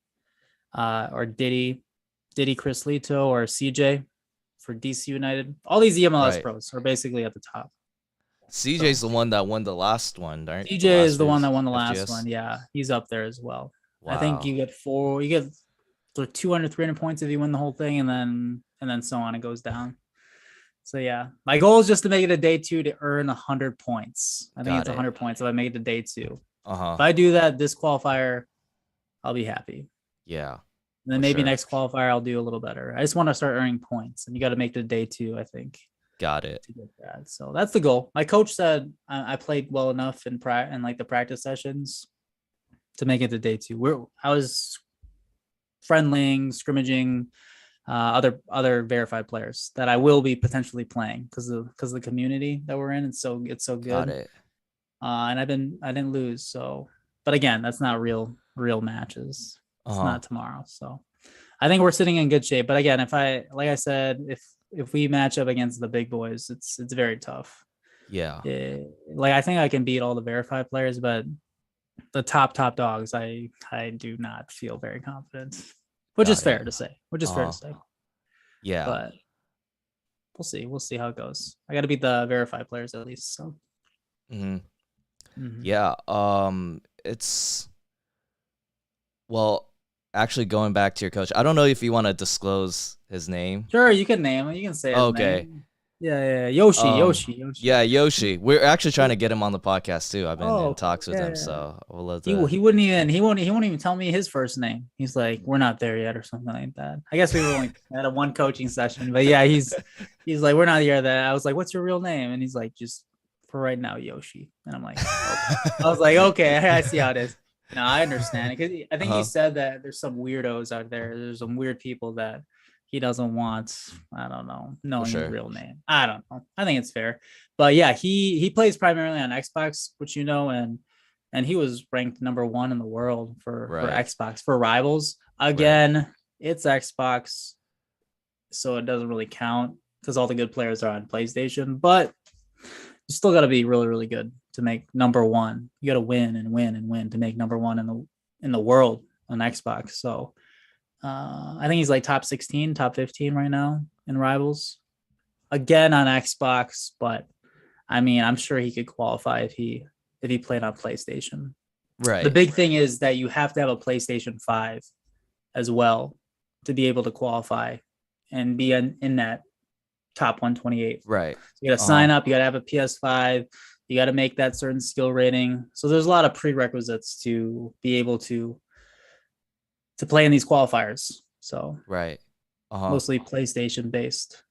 Diddy Chris Lito or CJ for DC United. All these EMLS pros are basically at the top. CJ's the one that won the last one, right? CJ is the one that won the last one. Yeah, he's up there as well. Wow. I think you get 200, 300 points if you win the whole thing, and then so on. It goes down. So yeah, my goal is just to make it a day 2 to earn 100 points. I think it's 100 points if I make it to day 2. If I do that this qualifier, I'll be happy. Yeah. And then maybe next qualifier I'll do a little better. I just want to start earning points, and you got to make it to day 2, I think. Got it. To get that. So that's the goal. My coach said I played well enough in like the practice sessions to make it to day 2. I was friendlying, scrimmaging other verified players that I will be potentially playing because of the community that we're in. It's so good. Got it. And I didn't lose. So, but again, that's not real matches. It's not tomorrow. So I think we're sitting in good shape. But again, like I said, if we match up against the big boys, it's very tough. Yeah. Like I think I can beat all the verified players, but the top dogs, I do not feel very confident, which is fair to say. Yeah. But we'll see how it goes. I got to beat the verified players at least. So. Yeah. It's actually going back to your coach. I don't know if you want to disclose his name. Sure, you can name him. You can say his name. Yeah. Yoshi. Yeah, Yoshi. We're actually trying to get him on the podcast too. I've been in talks with him, so we'll let he won't even tell me his first name. He's like, we're not there yet or something like that. I guess we were only at a 1 coaching session, but yeah, he's like, we're not here. That I was like, what's your real name? And he's like, just for right now, Yoshi. And I'm like, okay. I was like, okay, I see how it is. No, I understand, because I think he said that there's some weirdos out there. There's some weird people that he doesn't want. I don't know, knowing his real name. I don't know. I think it's fair, but yeah, he plays primarily on Xbox, which and he was ranked number 1 in the world for Xbox for Rivals. Again, it's Xbox, so it doesn't really count because all the good players are on PlayStation. But you still got to be really, really good to make number 1. You got to win and win and win to make number 1 in the world on Xbox. So I think he's like top 16, top 15 right now in Rivals. Again on Xbox, but I mean, I'm sure he could qualify if he played on PlayStation. Right. The big thing is that you have to have a PlayStation 5 as well to be able to qualify and be in that top 128. Right. So you got to sign up. You got to have a PS5. You got to make that certain skill rating. So there's a lot of prerequisites to be able to play in these qualifiers. So mostly PlayStation based.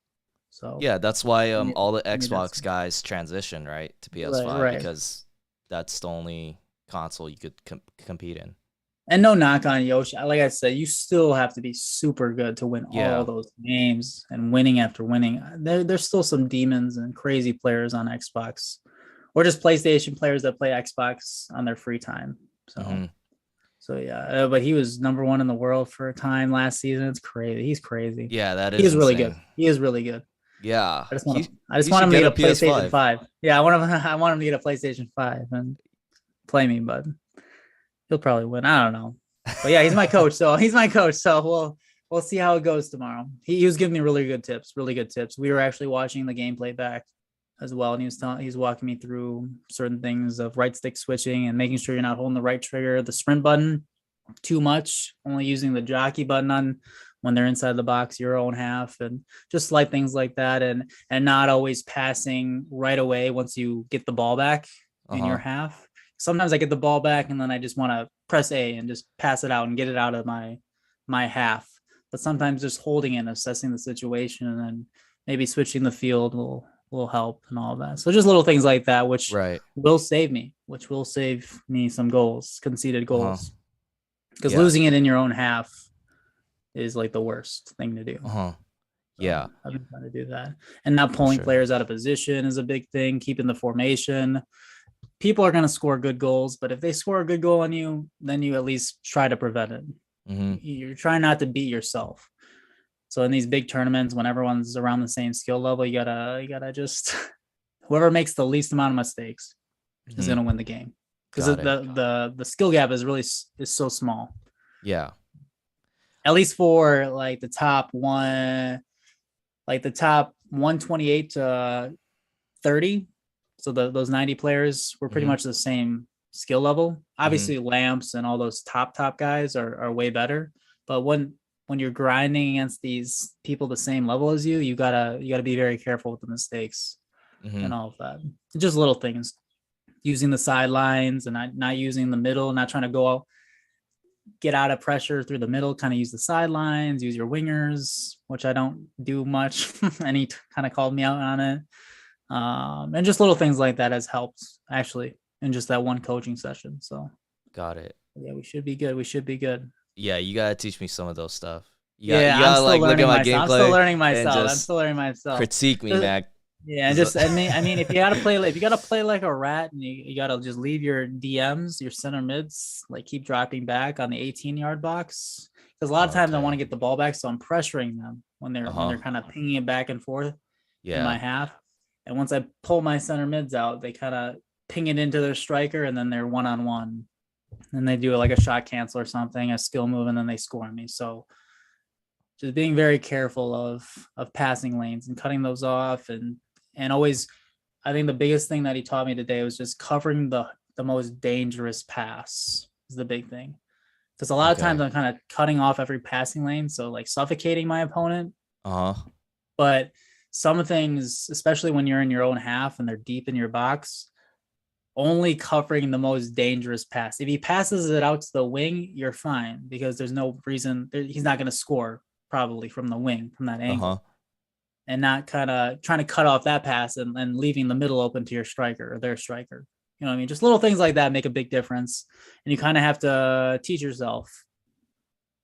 So yeah, that's why all the Xbox guys transition to PS5 because that's the only console you could compete in. And no knock on Yoshi. Like I said, you still have to be super good to win all those games and winning after winning. There's still some demons and crazy players on Xbox, or just PlayStation players that play Xbox on their free time. So, so yeah, but he was number 1 in the world for a time last season. It's crazy. He's crazy. Yeah, that is. He's really good. He is really good. Yeah, I just want him to get a PlayStation 5. Yeah, I want him to get a PlayStation 5 and play me, but he'll probably win. I don't know. But yeah, he's my coach. So we'll see how it goes tomorrow. He was giving me really good tips. We were actually watching the gameplay back as well, and he's walking me through certain things of right stick switching and making sure you're not holding the right trigger, the sprint button too much, only using the jockey button on when they're inside the box, your own half, and just slight things like that, and not always passing right away once you get the ball back in your half. Sometimes I get the ball back and then I just want to press A and just pass it out and get it out of my half. But sometimes just holding it, assessing the situation, and then maybe switching the field will help and all that. So just little things like that, which will save me some goals, conceded goals. Because losing it in your own half is like the worst thing to do. Yeah. So I've been trying to do that. And not pulling players out of position is a big thing, keeping the formation. People are going to score good goals, but if they score a good goal on you, then you at least try to prevent it. You're trying not to beat yourself. So in these big tournaments, when everyone's around the same skill level, you gotta just whoever makes the least amount of mistakes is gonna win the game, because the skill gap is so small. Yeah. At least for like the top 128 to 30. So those 90 players were pretty much the same skill level. Obviously, Lamps and all those top guys are way better. But when you're grinding against these people the same level as you, you gotta be very careful with the mistakes and all of that. Just little things, using the sidelines and not using the middle, not trying to go out, get out of pressure through the middle. Kind of use the sidelines, use your wingers, which I don't do much. And he kind of called me out on it. And just little things like that has helped actually in just that one coaching session. So got it. Yeah, we should be good. Yeah, you gotta teach me some of those stuff. You gotta like look at my gameplay. I'm still learning myself. Critique me, Mac. Yeah, and just I mean, if you gotta play like a rat, and you gotta just leave your DMs, your center mids, like keep dropping back on the 18-yard box. Because a lot of times I want to get the ball back, so I'm pressuring them when they're kind of pinging it back and forth in my half. And once I pull my center mids out, they kind of ping it into their striker, and then they're one-on-one. And they do it like a shot cancel or something, a skill move, and then they score me. So just being very careful of passing lanes and cutting those off, and always, I think the biggest thing that he taught me today was just covering the most dangerous pass is the big thing. Because a lot of times I'm kind of cutting off every passing lane, so like suffocating my opponent. But some things, especially when you're in your own half and they're deep in your box, only covering the most dangerous pass. If he passes it out to the wing, you're fine, because there's no reason he's not going to score probably from the wing, from that angle, and not kind of trying to cut off that pass and leaving the middle open to your striker or their striker. You know what I mean? Just little things like that make a big difference. And you kind of have to teach yourself,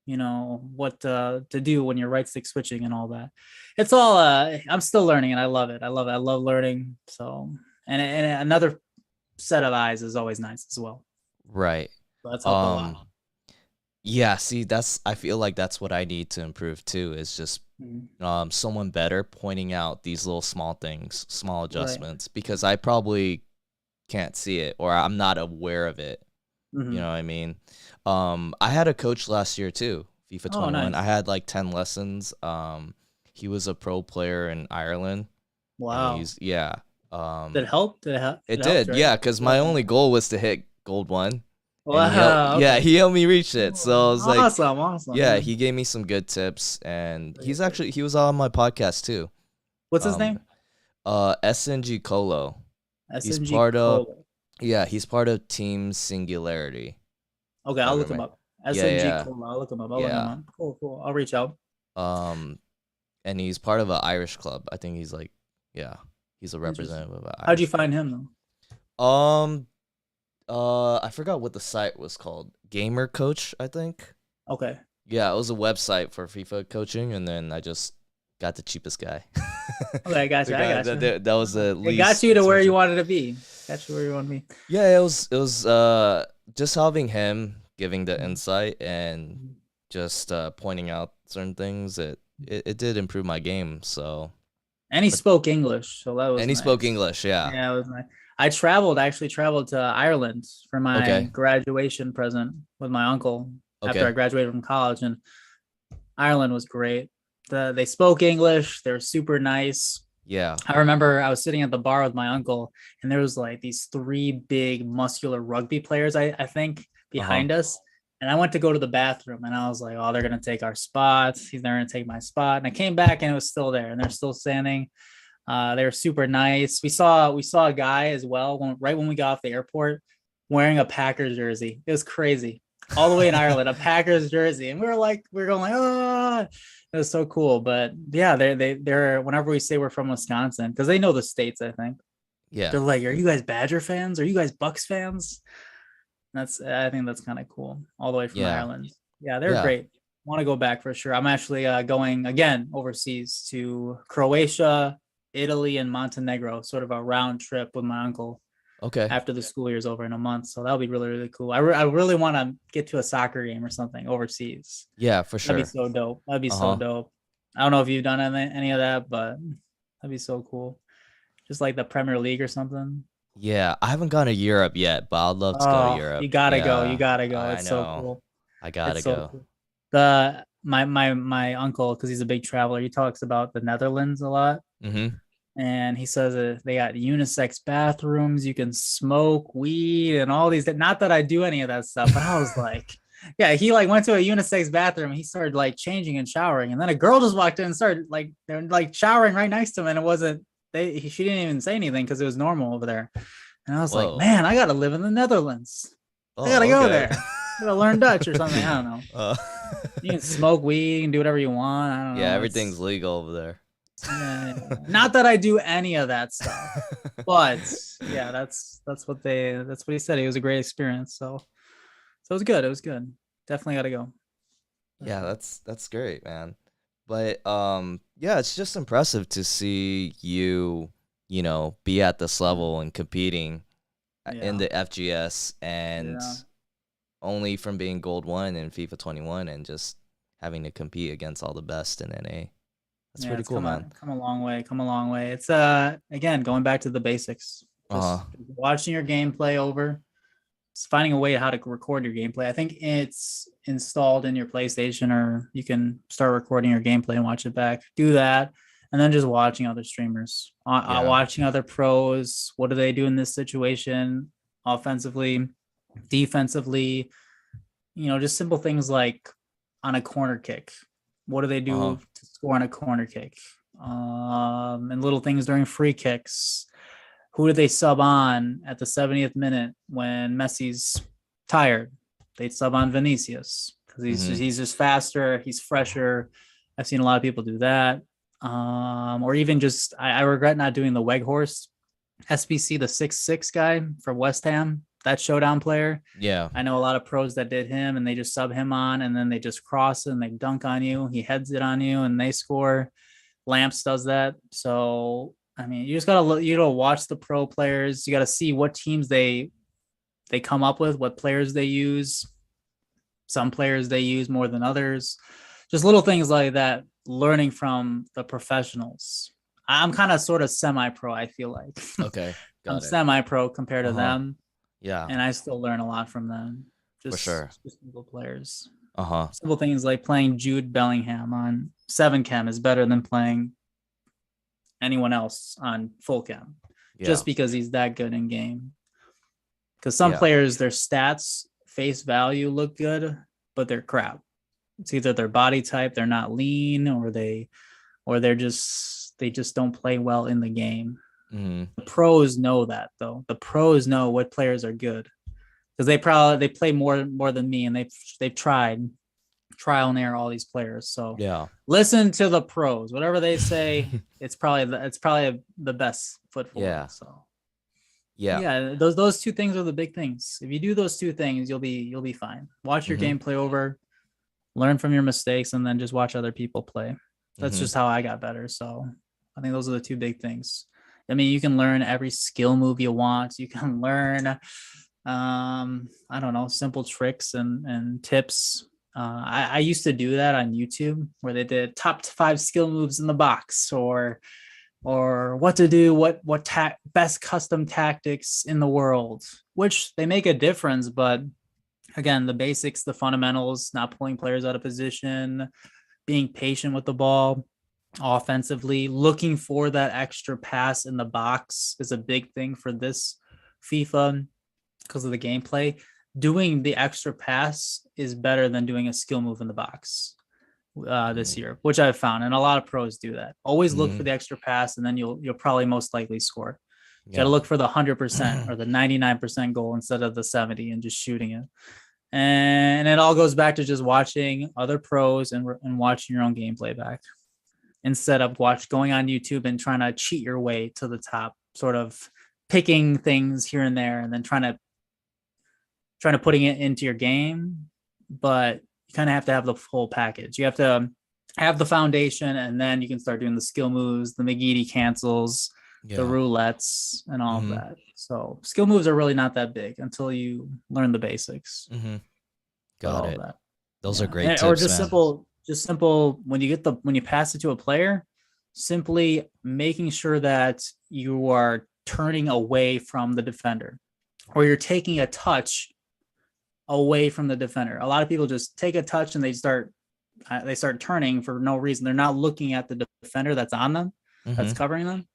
what to do when you're right stick switching and all that. It's all, I'm still learning, and I love it. I love learning. So, and another set of eyes is always nice as well. Right. So that's helped a lot. Yeah, see, I feel like that's what I need to improve too, is just someone better pointing out these little small things, small adjustments, because I probably can't see it, or I'm not aware of it. You know what I mean? I had a coach last year too, FIFA 21. Nice. I had like 10 lessons. He was a pro player in Ireland. Wow. Did it help? It did, right? Yeah, because my only goal was to hit gold 1. Wow. He helped me reach it. So I was like, awesome. Yeah, he gave me some good tips, and he was on my podcast too. What's his name? SNG Colo. He's part of Team Singularity. Okay, I'll look him up. SNG Colo. I'll look him up. Cool. I'll reach out. And he's part of an Irish club. I think he's like, he's a representative of Irish. How'd you find him though? I forgot what the site was called. Gamer Coach, I think. Okay. Yeah, it was a website for FIFA coaching, and then I just got the cheapest guy. Okay, I got you. That was the least. It got you to where you wanted to be. Yeah, it was just having him giving the insight and just pointing out certain things. It did improve my game. So. And he spoke English, so that was. And he spoke English, yeah. Yeah, it was nice. I actually traveled to Ireland for my graduation present with my uncle after I graduated from college, and Ireland was great. They spoke English. They're super nice. Yeah. I remember I was sitting at the bar with my uncle, and there was like these 3 big muscular rugby players, I think, behind us. And I went to go to the bathroom and I was like, oh, they're going to take our spots. They're going to take my spot. And I came back and it was still there and they're still standing. They were super nice. We saw a guy as well right when we got off the airport wearing a Packers jersey. It was crazy. All the way in Ireland, a Packers jersey. And we were going like, oh, it was so cool. But yeah, they're whenever we say we're from Wisconsin, because they know the states, I think. Yeah. They're like, are you guys Badger fans? Are you guys Bucks fans? I think that's kind of cool. All the way from Ireland. Yeah, they're great. Want to go back for sure. I'm actually going again overseas to Croatia, Italy, and Montenegro, sort of a round trip with my uncle. Okay. After the school year's over in a month. So that'll be really, really cool. I really want to get to a soccer game or something overseas. Yeah, for sure. That'd be so dope. That'd be so dope. I don't know if you've done any of that, but that'd be so cool. Just like the Premier League or something. Yeah, I haven't gone to Europe yet, but I'd love to go to Europe. You gotta go. You gotta go. It's so cool. I gotta go. Cool. My uncle, because he's a big traveler, he talks about the Netherlands a lot. Mm-hmm. And he says they got unisex bathrooms. You can smoke weed and all these. Not that I do any of that stuff, but I was like, yeah, he like went to a unisex bathroom. And he started like changing and showering, and then a girl just walked in and started like they're like showering right next to him, and it wasn't. She didn't even say anything because it was normal over there. And I was like, man, I gotta live in the Netherlands. I gotta go there. I gotta learn Dutch or something. I don't know. You can smoke weed, you can do whatever you want. I don't know. Yeah, everything's legal over there. Yeah. Not that I do any of that stuff, but yeah, that's what he said. It was a great experience. So it was good. It was good. Definitely got to go. Yeah, that's great, man. But yeah, it's just impressive to see you be at this level and competing in the FGS, and only from being gold 1 in FIFA 21 and just having to compete against all the best in NA. That's pretty cool, man. Come a long way. It's again going back to the basics. Just watching your gameplay over. It's finding a way how to record your gameplay. I think it's installed in your PlayStation, or you can start recording your gameplay and watch it back. Do that, and then just watching other streamers, watching other pros. What do they do in this situation? Offensively, defensively. Just simple things like on a corner kick. What do they do to score on a corner kick? And little things during free kicks. Who do they sub on at the 70th minute when Messi's tired? They sub on Vinicius because he's just faster. He's fresher. I've seen a lot of people do that. Or even just, I regret not doing the Weghorst SBC, the 6'6" guy from West Ham, that showdown player. Yeah. I know a lot of pros that did him, and they just sub him on, and then they just cross it and they dunk on you. He heads it on you and they score. Lamps does that. So, I mean, you just gotta look, watch the pro players. You gotta see what teams they come up with, what players they use. Some players they use more than others. Just little things like that. Learning from the professionals. I'm kind of sort of semi-pro, I feel like. Okay, I'm semi-pro compared to them. Yeah, and I still learn a lot from them. For sure. Just simple players. Simple things like playing Jude Bellingham on 7 chem is better than playing anyone else on full chem, just because he's that good in game. Because some players, their stats face value look good, but they're crap. It's either their body type, they're not lean, or they just don't play well in the game. Mm-hmm. The pros know that, though. The pros know what players are good because they play more than me, and they've tried trial and error all these players. So listen to the pros. Whatever they say, it's probably the best foot forward. So those two things are the big things. If you do those two things, you'll be fine. Watch your gameplay over, learn from your mistakes, and then just watch other people play. That's just how I got better. So I think those are the two big things. I mean, you can learn every skill move you want. You can learn, I don't know, simple tricks and tips. I used to do that on YouTube, where they did top 5 skill moves in the box, or what to do, what best custom tactics in the world, which they make a difference. But again, the basics, the fundamentals, not pulling players out of position, being patient with the ball. Offensively, looking for that extra pass in the box is a big thing for this FIFA because of the gameplay. doing the extra pass is better than doing a skill move in the box this year, which I've found, and a lot of pros do that. Always look for the extra pass, and then you'll probably most likely score. You got to look for the 100% or the 99% goal instead of the 70 and just shooting it. And it all goes back to just watching other pros and watching your own gameplay back instead of going on YouTube and trying to cheat your way to the top, sort of picking things here and there and then trying to putting it into your game. But you kind of have to have the full package. You have to have the foundation, and then you can start doing the skill moves, the McGeady cancels, the roulettes, and all of that. So skill moves are really not that big until you learn the basics. Got it. Those are great tips, or just simple. When you pass it to a player, simply making sure that you are turning away from the defender, or you're taking a touch away from the defender. A lot of people just take a touch and they start turning for no reason. They're not looking at the defender that's on them, that's covering them.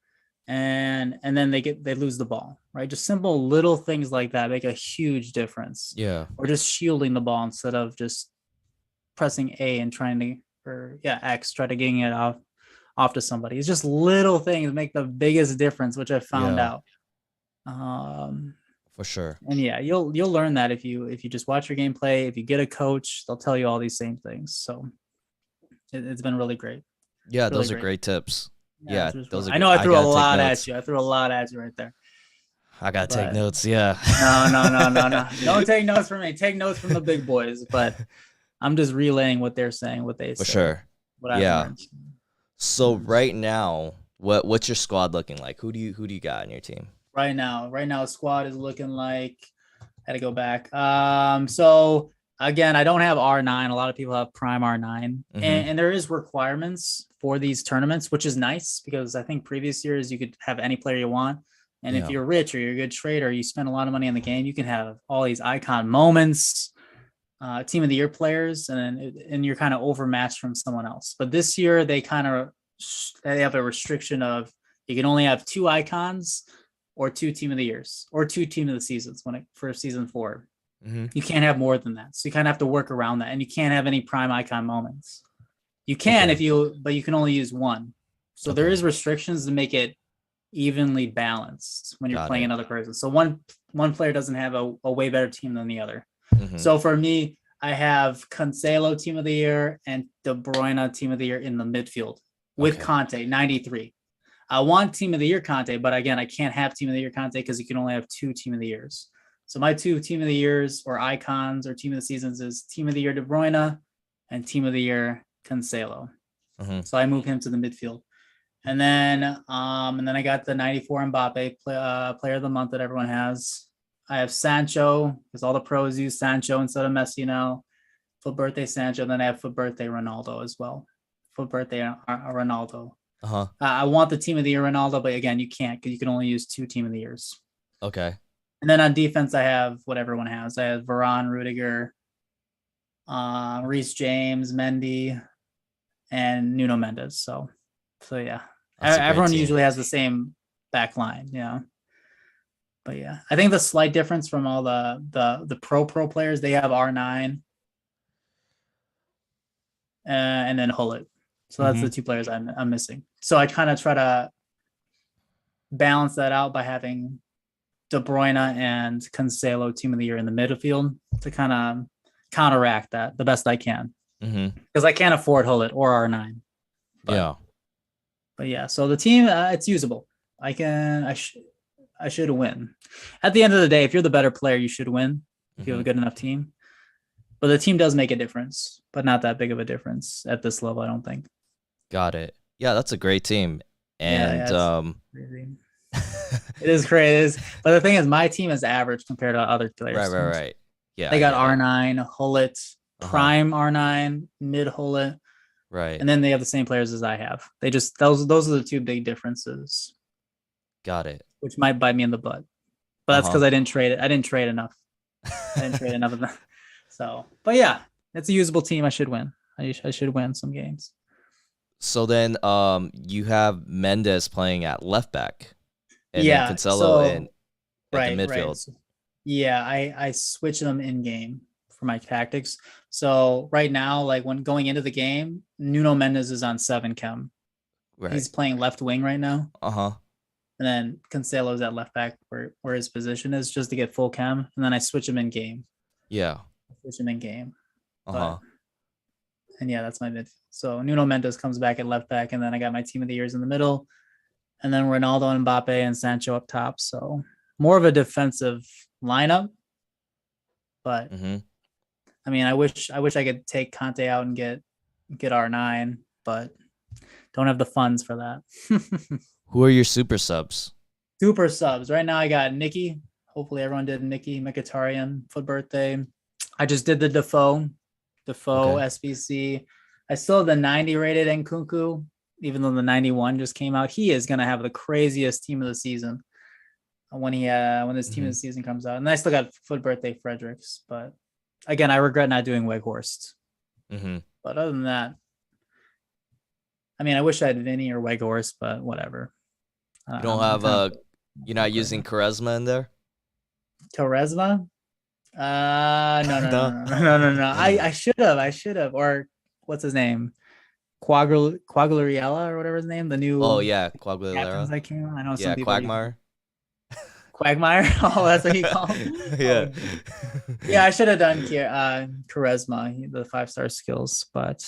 And then they lose the ball, right? Just simple little things like that make a huge difference. Yeah. Or just shielding the ball instead of just pressing A and X, try to getting it off to somebody. It's just little things make the biggest difference, which I found out. For sure. And you'll learn that if you just watch your gameplay. If you get a coach, they'll tell you all these same things. So it's been really great. Yeah, really those are great tips. Yeah, those are. I know I threw a lot at you. I threw a lot at you right there. I gotta take notes. Yeah. No. Don't take notes from me. Take notes from the big boys. But I'm just relaying what they're saying, what they say. For sure. What I've learned. So right now, what's your squad looking like? Who do you got on your team? Right now, squad is looking like. I had to go back. So again, I don't have R9. A lot of people have Prime R9, and there is requirements for these tournaments, which is nice because I think previous years you could have any player you want. And if you're rich or you're a good trader, you spend a lot of money on the game, you can have all these icon moments, team of the year players, and you're kind of overmatched from someone else. But this year they have a restriction of you can only have 2 icons or 2 team of the years or 2 team of the seasons for season 4. You can't have more than that. So you kind of have to work around that, and you can't have any prime icon moments. You can but you can only use 1. So there is restrictions to make it evenly balanced when you're playing another person. So one player doesn't have a way better team than the other. So for me, I have Cancelo team of the year and De Bruyne team of the year in the midfield with Conte 93. I want team of the year Conte, but again, I can't have team of the year Conte because you can only have 2 team of the years. So my 2 team of the years or icons or team of the seasons is team of the year De Bruyne and team of the year Cancelo. So I move him to the midfield. And then I got the 94 Mbappe player of the month that everyone has. I have Sancho because all the pros use Sancho instead of Messi now. For birthday Sancho. Then I have for birthday Ronaldo as well. For birthday Ronaldo. I want the team of the year Ronaldo, but again, you can't because you can only use 2 team of the years. Okay. And then on defense, I have what everyone has. I have Varane, Rudiger, Reece James, Mendy, and Nuno Mendes. So yeah. Everyone usually has the same back line, But yeah, I think the slight difference from all the pro players, they have R9 and then Hullet. So that's the 2 players I'm missing. So I kind of try to balance that out by having De Bruyne and Cancelo team of the year in the midfield to kind of counteract that the best I can. Because I can't afford Hullet or R9. But yeah, so the team, it's usable. I should win. At the end of the day, if you're the better player, you should win if you have a good enough team. But the team does make a difference, but not that big of a difference at this level, I don't think. Got it. Yeah, that's a great team. And it is crazy. But the thing is, my team is average compared to other players. Right. Yeah. They got R9, Hullet, Prime R9, mid Hullet. Right. And then they have the same players as I have. They just those are the 2 big differences. Got it. Which might bite me in the butt. But that's because I didn't trade it. I didn't trade enough. Of them. So, but yeah, it's a usable team. I should win. I should win some games. So then you have Mendes playing at left back. And then Cancelo at the midfield. Yeah, I switch them in game for my tactics. So right now, like when going into the game, Nuno Mendes is on 7 chem. Right. He's playing left wing right now. Uh-huh. And then Cancelo's at left back where his position is just to get full chem. And then I switch him in game. Yeah. Switch him in game. But Uh-huh. and yeah, that's my midfield. So Nuno Mendes comes back at left back, and then I got my team of the years in the middle, and then Ronaldo and Mbappe and Sancho up top. So more of a defensive lineup. But Mm-hmm. I mean, I wish I could take Conte out and get R9, but don't have the funds for that. Who are your super subs? Super subs. Right now I got Nikki. Hopefully everyone did Nikki Mkhitaryan foot birthday. I just did the Defoe Okay. SBC. I still have the 90 rated Nkunku, even though the 91 just came out. He is gonna have the craziest team of the season when this team of Mm-hmm. the season comes out. And I still got foot birthday Fredericks, but again, I regret not doing Weghorst. Mm-hmm. But other than that, I mean, I wish I had Vinny or Weghorst, but whatever. You don't I'm have kind of you're not using charisma in there? Charisma. No, no, No. no, no, no, no, no. I should have. Or what's his name? Quagliarella or whatever his name. The Oh new yeah, captains Quagliarella. that came out. I know some Yeah, people are using Quagmire. Quagmire. Oh, that's what he called. Yeah. Oh, yeah, I should have done charisma, the 5-star skills, but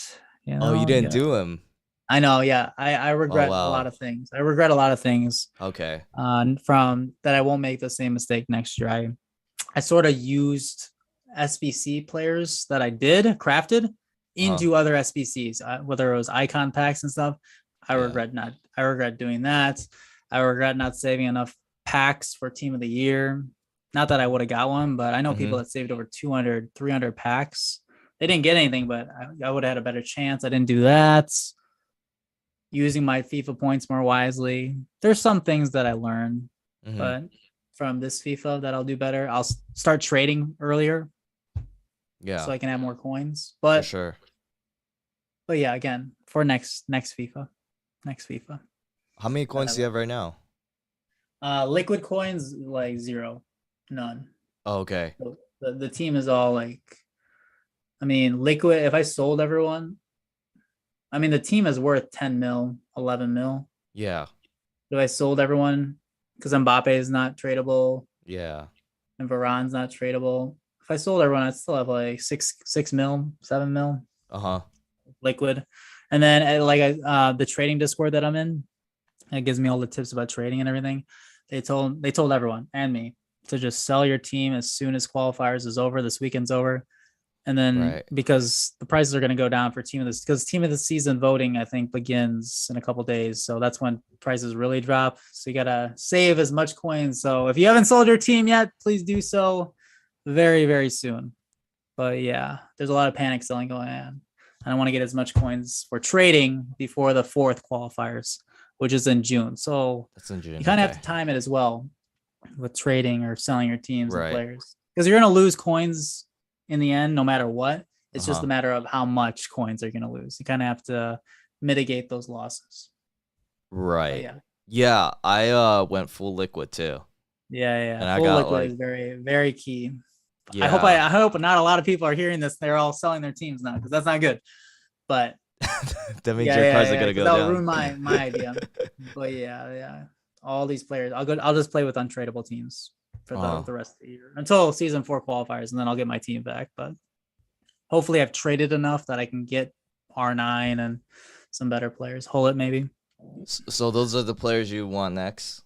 Oh, you didn't yeah. do him. I know. Yeah, I Oh regret a lot wow. of things. I regret a lot of things. Okay. From that I won't make the same mistake next year. I sort of used SBC players that I did crafted Uh-huh. into other SBCs, whether it was icon packs and stuff. Yeah. I regret doing that. I regret not saving enough packs for team of the year. Not that I would have got one, but I know Mm-hmm. people that saved over 200, 300 packs. They didn't get anything, but I would have had a better chance. I didn't do that. Using my FIFA points more wisely. There's some things that I learned, Mm-hmm. but from this FIFA that I'll do better. I'll start trading earlier Yeah, so I can have more coins. for But sure. yeah, again, for next FIFA. Next FIFA. How many coins do you have right now? Liquid coins like 0. None. Oh, okay. So the team is all like, I mean, liquid, if I sold everyone, I mean the team is worth 10 mil, 11 mil. Yeah. If I sold everyone because Mbappe is not tradable Yeah. and Varane's not tradable. If I sold everyone, I'd still have like 6 mil, 7 mil Uh-huh. liquid. And then the trading Discord that I'm in, it gives me all the tips about trading and everything. They told everyone and me to just sell your team as soon as qualifiers is over, this weekend's over. And then Right. because the prices are going to go down for team of this, because team of the season voting, I think, begins in a couple days. So that's when prices really drop. So you got to save as much coins. So if you haven't sold your team yet, please do so very, very soon. But yeah, there's a lot of panic selling going on. And I want to get as much coins for trading before the 4th qualifiers, which is in June. So That's in June. you kind of Okay. have to time it as well with trading or selling your teams and Right. players, because you're going to lose coins in the end, no matter what. It's just Uh-huh. a matter of how much coins are going to lose. You kind of have to mitigate those losses. But Right. yeah, Yeah, I went full liquid too. yeah. And I Full got liquid like is very, very key. yeah. I hope not a lot of people are hearing this. They're all selling their teams now because that's not good. But That means your cards are gonna 'cause go that'll down. ruin my idea. But yeah. All these players, I'll just play with untradeable teams for the rest of the year until season 4 qualifiers, and then I'll get my team back. But hopefully, I've traded enough that I can get R9 and some better players. Hold it maybe. So those are the players you want next?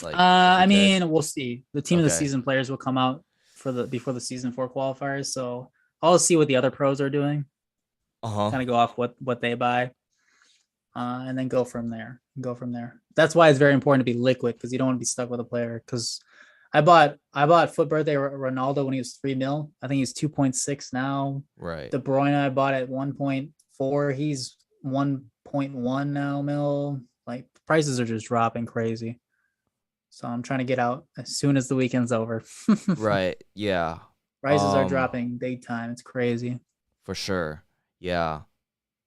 Like I 50K? mean, we'll see. The team of the Okay. season players will come out before the season 4 qualifiers. So I'll see what the other pros are doing. Uh-huh. Kind of go off what they buy, and then go from there. That's why it's very important to be liquid, because you don't want to be stuck with a player. Because I bought foot birthday Ronaldo when he was 3 mil. I think he's 2.6 now. Right. De Bruyne I bought at 1.4. He's 1.1 now mil. Like prices are just dropping crazy. So I'm trying to get out as soon as the weekend's over. Right. Yeah. Prices are dropping big time. It's crazy. For sure. Yeah.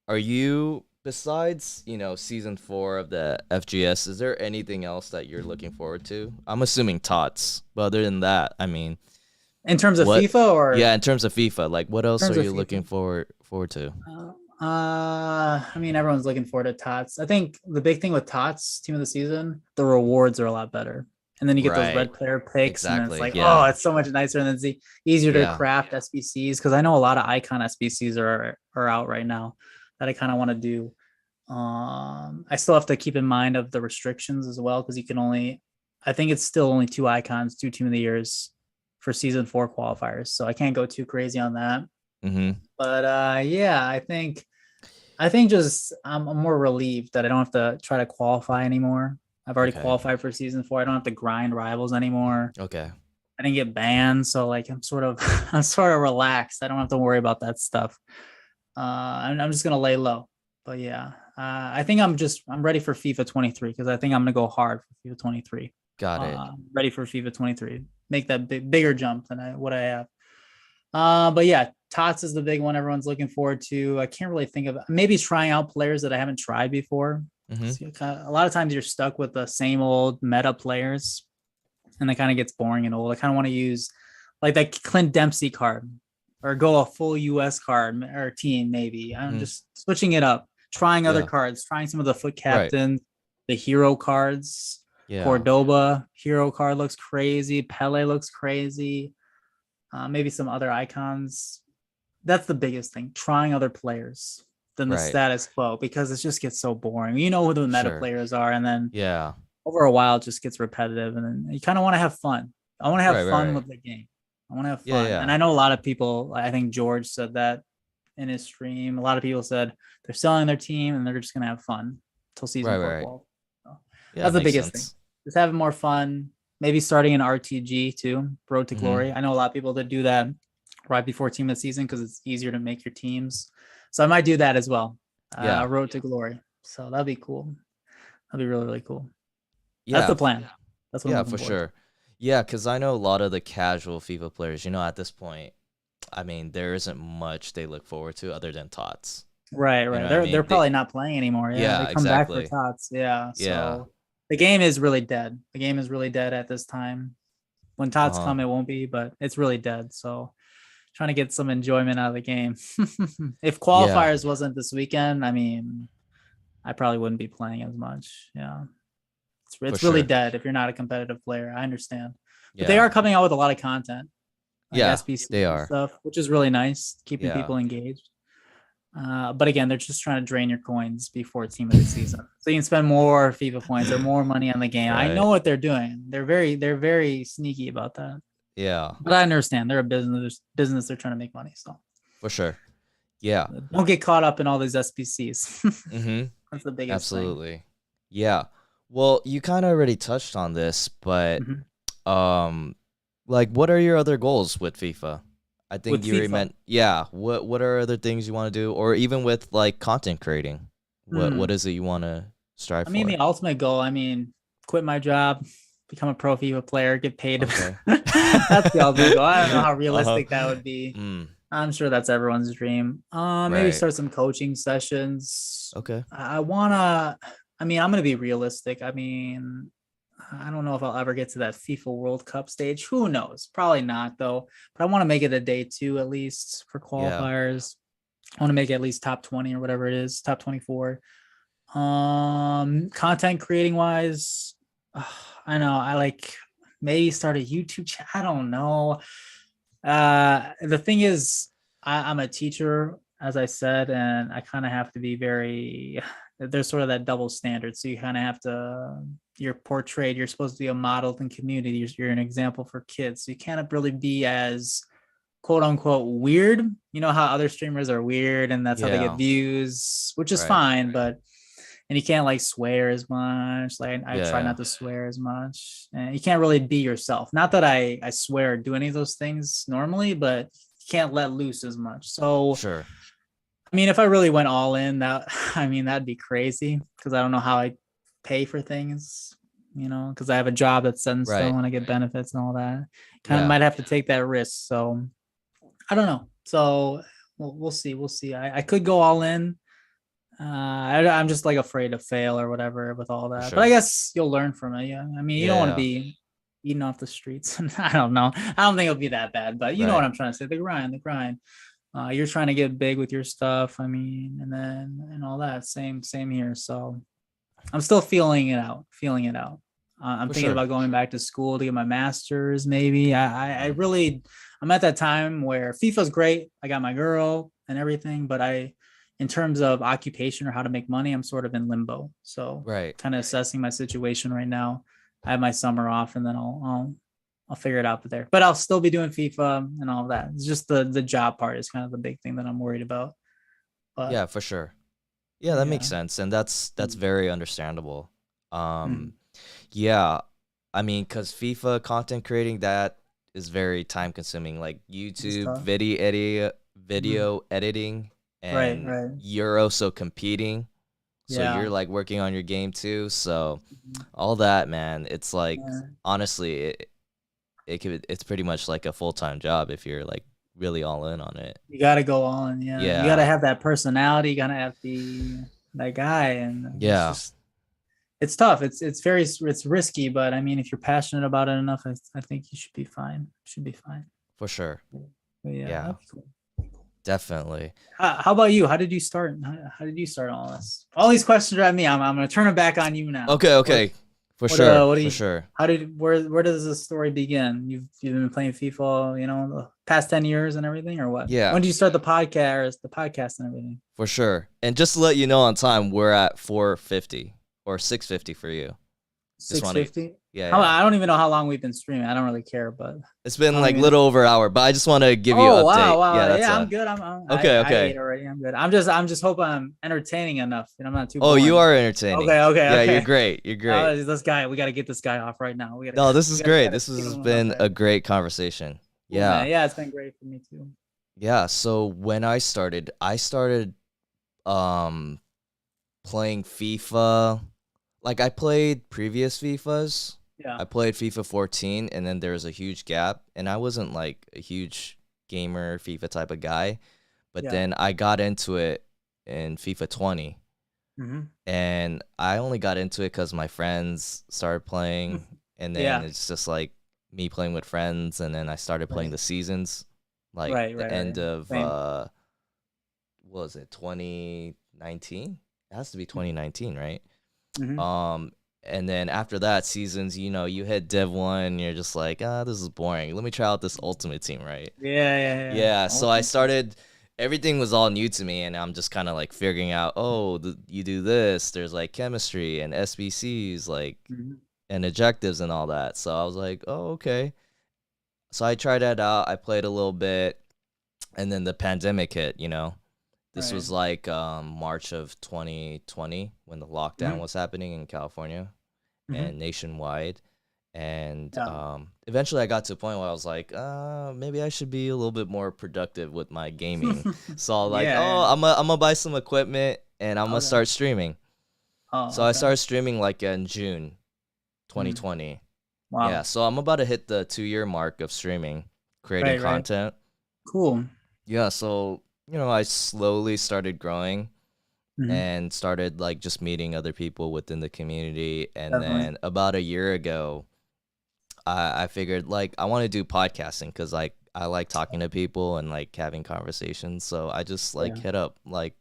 Are you, besides, season 4 of the FGS, is there anything else that you're looking forward to? I'm assuming TOTS, but other than that, I mean, In terms of What? FIFA or Yeah, in terms of FIFA, like what in else terms are of you FIFA? looking forward to? I mean, everyone's looking forward to TOTS. I think the big thing with TOTS, team of the season, the rewards are a lot better. And then you get those Right. red player picks, and then it's Exactly. like, oh, Yeah. it's so much nicer, and then it's easier to Yeah. craft SBCs because I know a lot of icon SBCs are out right now that I kind of want to do. I still have to keep in mind of the restrictions as well because you can only, I think it's still only 2 icons, 2 team of the years for season 4 qualifiers, so I can't go too crazy on that. Mm-hmm. But yeah, I think just I'm more relieved that I don't have to try to qualify anymore. I've already Okay. qualified for season 4. I don't have to grind rivals anymore. Okay. I didn't get banned, so like I'm sort of I'm sort of relaxed. I don't have to worry about that stuff. I'm just gonna lay low. But yeah, I think I'm ready for FIFA 23 because I think I'm gonna go hard for FIFA 23. Got it. Ready for FIFA 23. Make that bigger jump than what I have. But yeah, Tots is the big one everyone's looking forward to. I can't really think of maybe trying out players that I haven't tried before. Mm-hmm. So a lot of times you're stuck with the same old meta players, and it kind of gets boring and old. I kind of want to use like that Clint Dempsey card, or go a full US card or team maybe. I'm Mm-hmm. just switching it up, trying other Yeah. cards, trying some of the foot Right. captains, the hero cards. Yeah. Cordoba hero card looks crazy. Pele looks crazy. Maybe some other icons. That's the biggest thing, trying other players than the Right. status quo, because it just gets so boring. You know who the meta Sure. players are, and then Yeah. over a while it just gets repetitive, and then you kind of want to have fun. I want to have Right, fun right. with the game. I want to have Yeah, fun. yeah. And I know a lot of people, I think George said that in his stream. A lot of people said they're selling their team and they're just going to have fun till season Right, 4 right. qual. So Yeah, that's the makes biggest thing. sense. Just having more fun. Maybe starting an RTG too, Road to Mhm. Glory. I know a lot of people that do that right before team of the season because it's easier to make your teams. So I might do that as well. Yeah. Road to Glory. So that'd be cool. That'd be really, really cool. Yeah. That's the plan. That's what I'm Yeah, looking for forward to. sure. Yeah, because I know a lot of the casual FIFA players, at this point, I mean, there isn't much they look forward to other than TOTS. Right. know what I They're mean? they're They- probably not playing anymore. Yeah, Yeah, they come back for exactly. TOTS. Yeah. Yeah. So the game is really dead. The game is really dead at this time. When TOTS Uh-huh. come, it won't be, but it's really dead. So trying to get some enjoyment out of the game. If qualifiers wasn't this weekend, I mean, I probably wouldn't be playing as much. Yeah. It's really sure. dead if you're not a competitive player. I understand. But Yeah. they are coming out with a lot of content. Like Yeah, SBC they and are. stuff, which is really nice, keeping Yeah. people engaged. But again, they're just trying to drain your coins before team of the season, so you can spend more FIFA points or more money on the game. I Right. know what they're doing. They're very sneaky about that. Yeah, But I understand they're a business. They're trying to make money. So for sure. Yeah. don't get caught up in all these SBCs. Mm-hmm. That's the biggest thing. Absolutely. Yeah. Well, you kind of already touched on this, but Mhm. like, what are your other goals with FIFA? I think With you already FIFA? meant. Yeah. What are other things you want to do, or even with like content creating? What is it you want to strive I mean, for? the ultimate goal. I mean, quit my job, become a pro FIFA player, get paid. Okay. That's the ultimate goal. I don't know how realistic that would be. Mm, I'm sure that's everyone's dream. Maybe Right. start some coaching sessions. okay. I wanna. I mean, I'm gonna be realistic. I mean, I don't know if I'll ever get to that FIFA World Cup stage. Who knows? Probably not though. But I want to make it a day 2 at least for qualifiers. I want to make it at least top 20 or whatever it is, top 24. Content creating wise, I know I like maybe start a YouTube channel. I don't know. The thing is, I'm a teacher, as I said, and I kind of have to be very. There's sort of that double standard, so you kind of have to. You're portrayed. You're supposed to be a model in community. You're an example for kids, so you can't really be as quote unquote weird. You know how other streamers are weird, and that's how they Yeah. get views, which is Right. fine, but. And you can't like swear as much. Like I try Yeah. not to swear as much. And you can't really be yourself. Not that I swear or do any of those things normally, but you can't let loose as much. So Sure. I mean, if I really went all in, that'd be crazy because I don't know how I pay for things, because I have a job that's set in Right. stone and I get benefits and all that. Kind Yeah. of might have to take that risk. So I don't know. So we'll see. We'll see. I could go all in. I'm just like afraid to fail or whatever with all that. But I sure. guess you'll learn from it. Yeah. I mean, you don't want to Yeah. be eating off the streets. I don't know. I don't think it'll be that bad, but you know Right. what I'm trying to say. The grind, the grind. You're trying to get big with your stuff. I mean, and then and all that. Same here. So I'm still feeling it out. Feeling it out. I'm For thinking sure. about going back to school to get my master's. Maybe I Mhm. really I'm at that time where FIFA's great. I got my girl and everything, but in terms of occupation or how to make money, I'm sort of in limbo. So Right. kind of assessing my situation right now. I have my summer off, and then I'll figure it out there. But I'll still be doing FIFA and all of that. It's just the job part is kind of the big thing that I'm worried about. But Yeah, for sure. Yeah, that makes yeah. sense, and that's very understandable. Mm. Yeah, I mean, cause FIFA content creating that is very time consuming. Like It's YouTube tough. Mm. video editing, Right, and right. you're also competing, so Yeah. you're like working on your game too. So Mhm. all that, man, it's like Yeah. honestly, it's pretty much like a full time job if you're like really all in on it. You gotta go on, yeah. You gotta Yeah, have that personality, you gotta have the that guy, and it's yeah, just it's tough. It's risky, but I mean, if you're passionate about it enough, I think you should be fine. Should be fine. for sure. But yeah, Yeah, that'd be cool. definitely. How about you? How did you start? How did you start all this? All these questions are at me. I'm gonna turn it back on you now. Okay, What okay, for sure, what do for you? sure. How did where does this story begin? You've been playing FIFA, the past 10 years and everything, or what? Yeah, When did you start the podcast and everything? for sure. And just to let you know on time, we're at 450 or 650 for you. Just Six want to, fifty. yeah, How yeah. I don't even know how long we've been streaming. I don't really care, but It's been how long like have you little over an hour, but I just want to give you Oh an wow, update. Yeah, wow. that's Yeah, I'm good. okay, I ate okay. already. I'm good. I'm just hoping I'm entertaining enough and I'm not too Oh, you boring. are entertaining. Okay, okay, Yeah, you're okay. great. You're great. This guy, we gotta get this guy off right now. No, this is great. We This gotta has get him up been there. a great conversation. Cool, Yeah. man. Yeah, it's been great for me too. Yeah, so when I started um playing FIFA. Like I played previous FIFAs. Yeah, I played FIFA 14 and then there was a huge gap and I wasn't like a huge gamer FIFA type of guy, but yeah. then I got into it in FIFA 20 Hmm. and I only got into it cuz my friends started playing and then Yeah. it's just like me playing with friends and then I started playing Right. the seasons like Right. the Right. Right. end of Same. what was it 2019? It has to be 2019, right? Hmm. Um, and then after that, seasons, you hit Div 1, you're just like, this is boring. Let me try out this Ultimate Team, right? Yeah. Yeah. Yeah. Yeah, so I Ultimate. started, everything was all new to me, and I'm just kind of like figuring out, oh, you do this, there's like chemistry and SBCs, like, Mhm. and objectives and all that. So I was like, oh, okay. So I tried that out, I played a little bit, and then the pandemic hit. This Right. was like March of 2020 when the lockdown Mhm. was happening in California Mhm. and nationwide. And Yeah. eventually I got to a point where I was like, maybe I should be a little bit more productive with my gaming. So I was like, Yeah. oh, Yeah. I'm gonna buy some equipment and I'm gonna Okay. start streaming. Oh. So I Okay. started streaming like in June Mm. 2020. Yeah, Wow. so I'm about to hit the 2-year mark of streaming, creating Right. Right. content. Cool. Yeah, so I slowly started growing Hmm. and started like just meeting other people within the community. And Definitely. then about a year ago, I figured like I want to do podcasting because like I like talking to people and like having conversations. So I just like Yeah. hit up like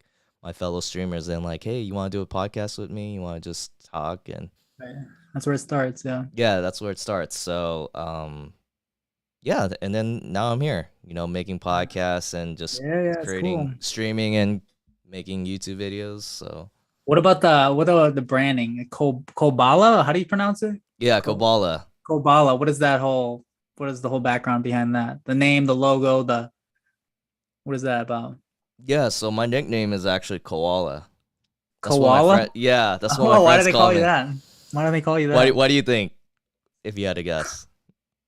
my fellow streamers and like, hey, you want to do a podcast with me? You want to just talk? And Right. That's where it starts. Yeah. yeah, that's where it starts. So yeah, and then now I'm here, making podcasts and just Yeah. Yeah. It's cool. creating streaming and making YouTube videos. So What about the branding? Koballa? How do you pronounce it? yeah, Ko Koballa. Koballa. What is the whole background behind that? The name, the logo, what is that about? Yeah, so my nickname is actually Koala. That's what my Koala? friend. Yeah, that's what my Oh, why do friends they call call you me. that? Why do they call you Why? that? Why do you think? If you had to guess,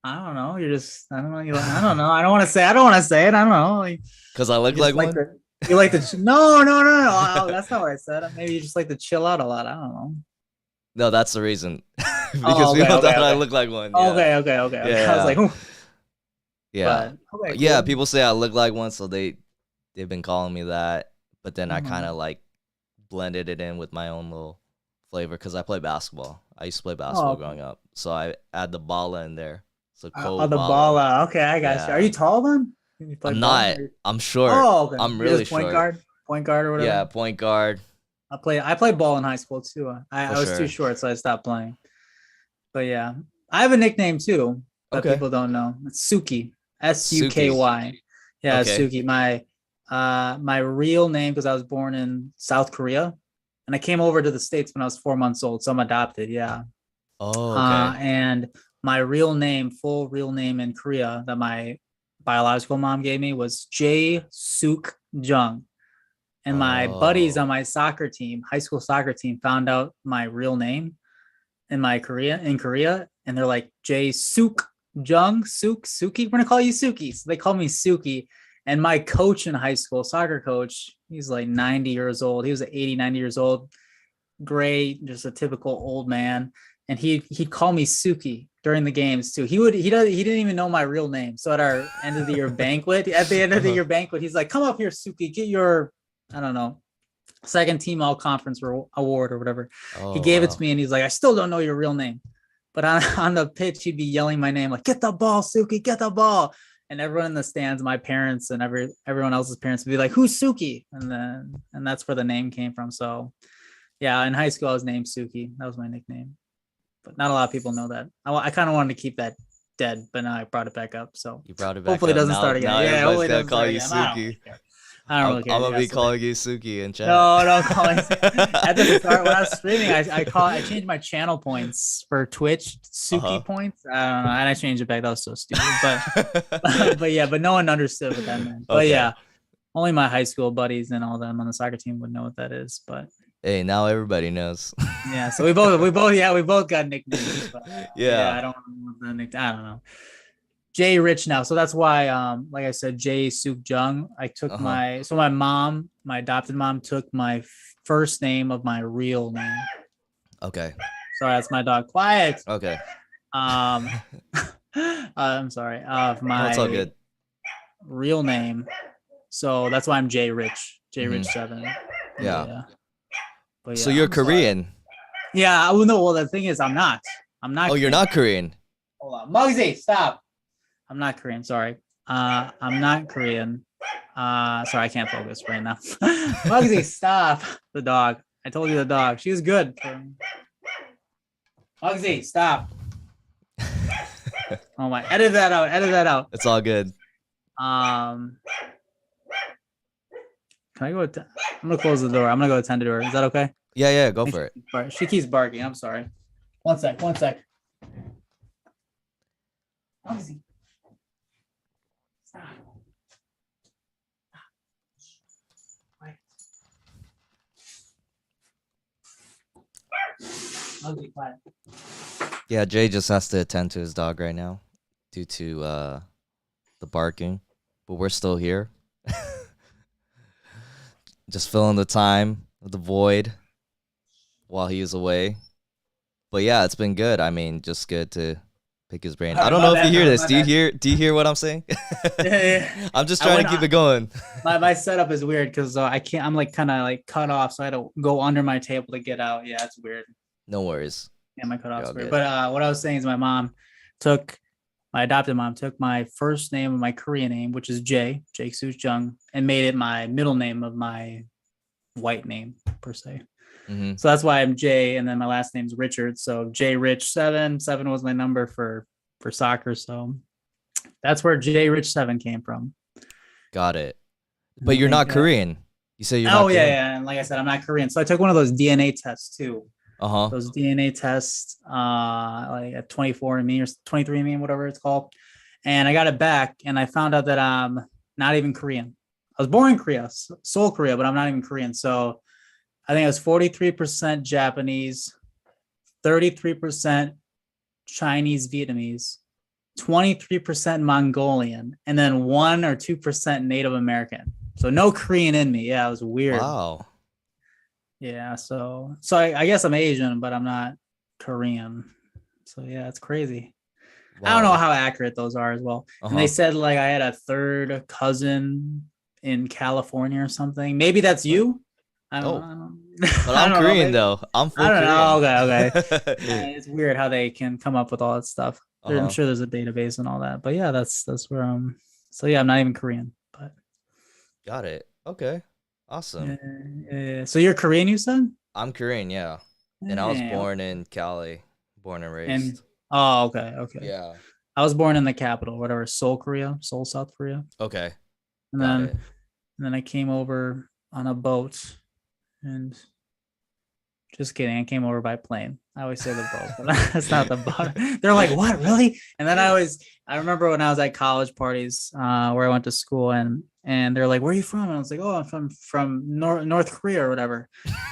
I don't know. I don't know. I don't know. I don't want to say. I don't want to say it. I don't know. Like, because I you look just like like one. the. You like the. No, no, no, no. Oh, that's not what I said. Maybe you just like to chill out a lot. I don't know. No, that's the reason. Because Oh, okay, people okay, thought I okay. look like one. Yeah, Okay, okay, okay, okay. I was yeah, like, "Ooh," yeah, but okay, yeah. cool. People say I look like one, so they've been calling me that. But then I kind Mhm. of like blended it in with my own little flavor because I play basketball. I used to play Oh, basketball okay. growing up, so I add the balla in there. So Oh, the Koballa. ball. Okay, I got you. Are Yeah. you tall then? You play I'm ball? not. I'm short. Oh, okay. I'm You're really just short. point guard or Yeah, whatever. point guard I played ball in high school too. for I was too sure. short, so I stopped playing. But yeah, I have a nickname too that Okay. people don't know. It's Suki, Suki. Suky. Yeah, Okay. Suki. My real name, because I was born in South Korea, and I came over to the States when I was 4 months old, so I'm adopted. Yeah, Oh, okay. and my real name, full real name in Korea, that my biological mom gave me was Jae Suk Jung. And my buddies Oh. on my soccer team, high school soccer team, found out my real name in Korea, and they're like Jae Suk Jung, Suki. We're gonna call you Suki. So they call me Suki. And my coach in high school, soccer coach, he's like 90 years old. He was 80, 90 years old, gray, just a typical old man. And he'd call me Suki during the games too. He didn't even know my real name. So at our end of the year banquet, Uh-huh. he's like, "Come up here, Suki, get your, I don't know, second team all conference award or whatever." He Oh, gave it to wow. me and he's like, "I still don't know your real name." But on the pitch, he'd be yelling my name like, "Get the ball, Suki, get the ball." And everyone in the stands, my parents and everyone else's parents would be like, "Who's Suki?" And that's where the name came from. So yeah, in high school I was named Suki. That was my nickname. But not a lot of people know that. I kind of wanted to keep that dead, but now I brought it back up. So You brought it back hopefully it up. doesn't Now start again. now Yeah, everybody's hopefully it gonna doesn't call start you again. I don't Suki. really care. I don't really care. I'm gonna Yeah, be so calling you Suki in chat. no, don't call it. At the start, when I was streaming, I changed my channel points for Twitch, Uh-huh. Suki points. I don't know, and I changed it back. That was so stupid, but yeah, but no one understood what that meant. But Okay. yeah, only my high school buddies and all them on the soccer team would know what that is. But Hey, now everybody knows. yeah, so we both got nicknames. But yeah, Yeah. I don't know what the nickname. I don't know. Jay Rich now. So that's why, like I said, Jay Suk Jung. I took Uh-huh. my adopted mom took my first name of my real name. Okay. Sorry, that's my dog. Quiet. Okay. Um, I'm sorry. Of No, it's all my good. real name. So that's why I'm Jay Rich. Mhm. 7. Yeah. Yeah. But So yeah, you're I'm sorry. Korean. Yeah. Well, no. Well, the thing is, I'm not. I'm not. Oh, you're Korean. not Korean. Hold on, Muggsy, stop. I'm not Korean. Sorry. I'm not Korean. Sorry, I can't focus right now. Muggsy, stop. The dog. I told you the dog. She was good. Muggsy, stop. Oh my! Edit that out. Edit that out. It's all good. Can I go? I'm gonna close the door. I'm gonna go attend the door. Is that okay? Yeah, yeah, go for it. She keeps barking. I'm sorry. One sec. Muggsy. Stop. Muggsy, quiet. Yeah, Jay just has to attend to his dog right now due to the barking. But we're still here. Just filling the time, the void while he was away. But yeah, it's been good. I mean, just good to pick his brain. I don't know if you hear this. Do you hear what I'm saying? Yeah. I'm just trying to keep it going. My setup is weird because I can't. I'm like kind of like cut off, so I had to go under my table to get out. Yeah, it's weird. No worries. Yeah, my cutoff's all weird. good. But what I was saying is my adopted mom took my first name and my Korean name, which is Jay Soo Jung, and made it my middle name of my white name per se. Mm-hmm. So that's why I'm Jay, and then my last name's Richard. So JAERICH7. 7 was my number for soccer. So that's where JAERICH7 came from. Got it. But you're not Korean. You say you're not Korean? Yeah. And like I said, I'm not Korean. So I took one of those DNA tests too. Uh-huh. Those DNA tests, like at 24andMe or 23andMe, whatever it's called. And I got it back and I found out that I'm not even Korean. I was born in Korea, Seoul, Korea, but I'm not even Korean. So I think it was 43% Japanese, 33% Chinese, Vietnamese, 23% Mongolian, and then 1 or 2% Native American. So no Korean in me. Yeah, it was weird. Wow. Yeah, so I guess I'm Asian, but I'm not Korean. So yeah, it's crazy. Wow. I don't know how accurate those are as well. And they said like I had a third cousin in California or something. Maybe that's you. I don't know. But I I'm don't know. Korean though. I'm full I don't know. Korean. Okay. It's weird how they can come up with all that stuff. I'm Uh-huh. sure there's a database and all that. But yeah, that's where So yeah, I'm not even Korean, but Got it. Okay. yeah, Awesome. yeah. So you're Korean, you said? I'm Korean, yeah. And I was Yeah. born in Cali, born and And raised. oh, okay, okay. Yeah. I was born in the capital, whatever, Seoul, Korea, Seoul, South Korea. Okay. And Got then it. and then I came over on a boat and just kidding. I came over by plane. I always say the boat, but that's not the boat. They're like, what, really? And then I remember when I was at college parties where I went to school, and they're like, where are you from? And I was like, oh, I'm from North Korea or whatever.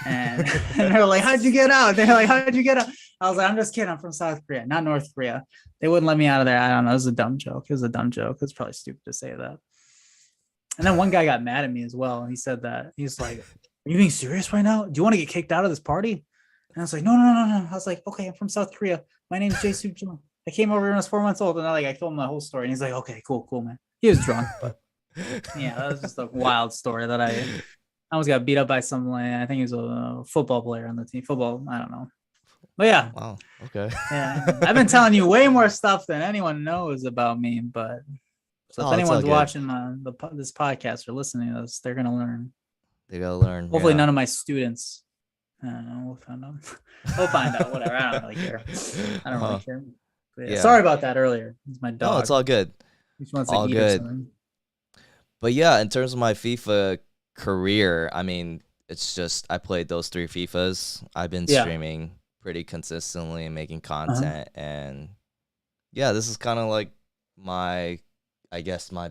And, and they're like, how'd you get out? They're like, how'd you get out? I was like, I'm just kidding. I'm from South Korea, not North Korea. They wouldn't let me out of there. I don't know. It was a dumb joke. It was a dumb joke. It's probably stupid to say that. And then one guy got mad at me as well. And he said that he's like, are you being serious right now? Do you want to get kicked out of this party? And I was like, no. I was like, okay, I'm from South Korea. My name's Jae Jung. I came over when I was 4 months old. And I told him the whole story. And he's like, okay, cool, man. He was drunk, but yeah, that was just a wild story that I almost got beat up by someone. I think he was a football player on the team. Football, I don't know. But yeah. Wow. Okay. Yeah. I've been telling you way more stuff than anyone knows about me. But so if anyone's watching this podcast or listening to this, they're going to learn. They gotta learn. Hopefully, none of my students. I don't know. We'll find out. We'll find out. Whatever. I don't really care. I don't really care. Yeah. Sorry about that earlier. It's my dog. No, it's all good. All good. But yeah, in terms of my FIFA career, I mean, it's just I played those 3 FIFAs. I've been streaming pretty consistently and making content, and yeah, this is kind of like my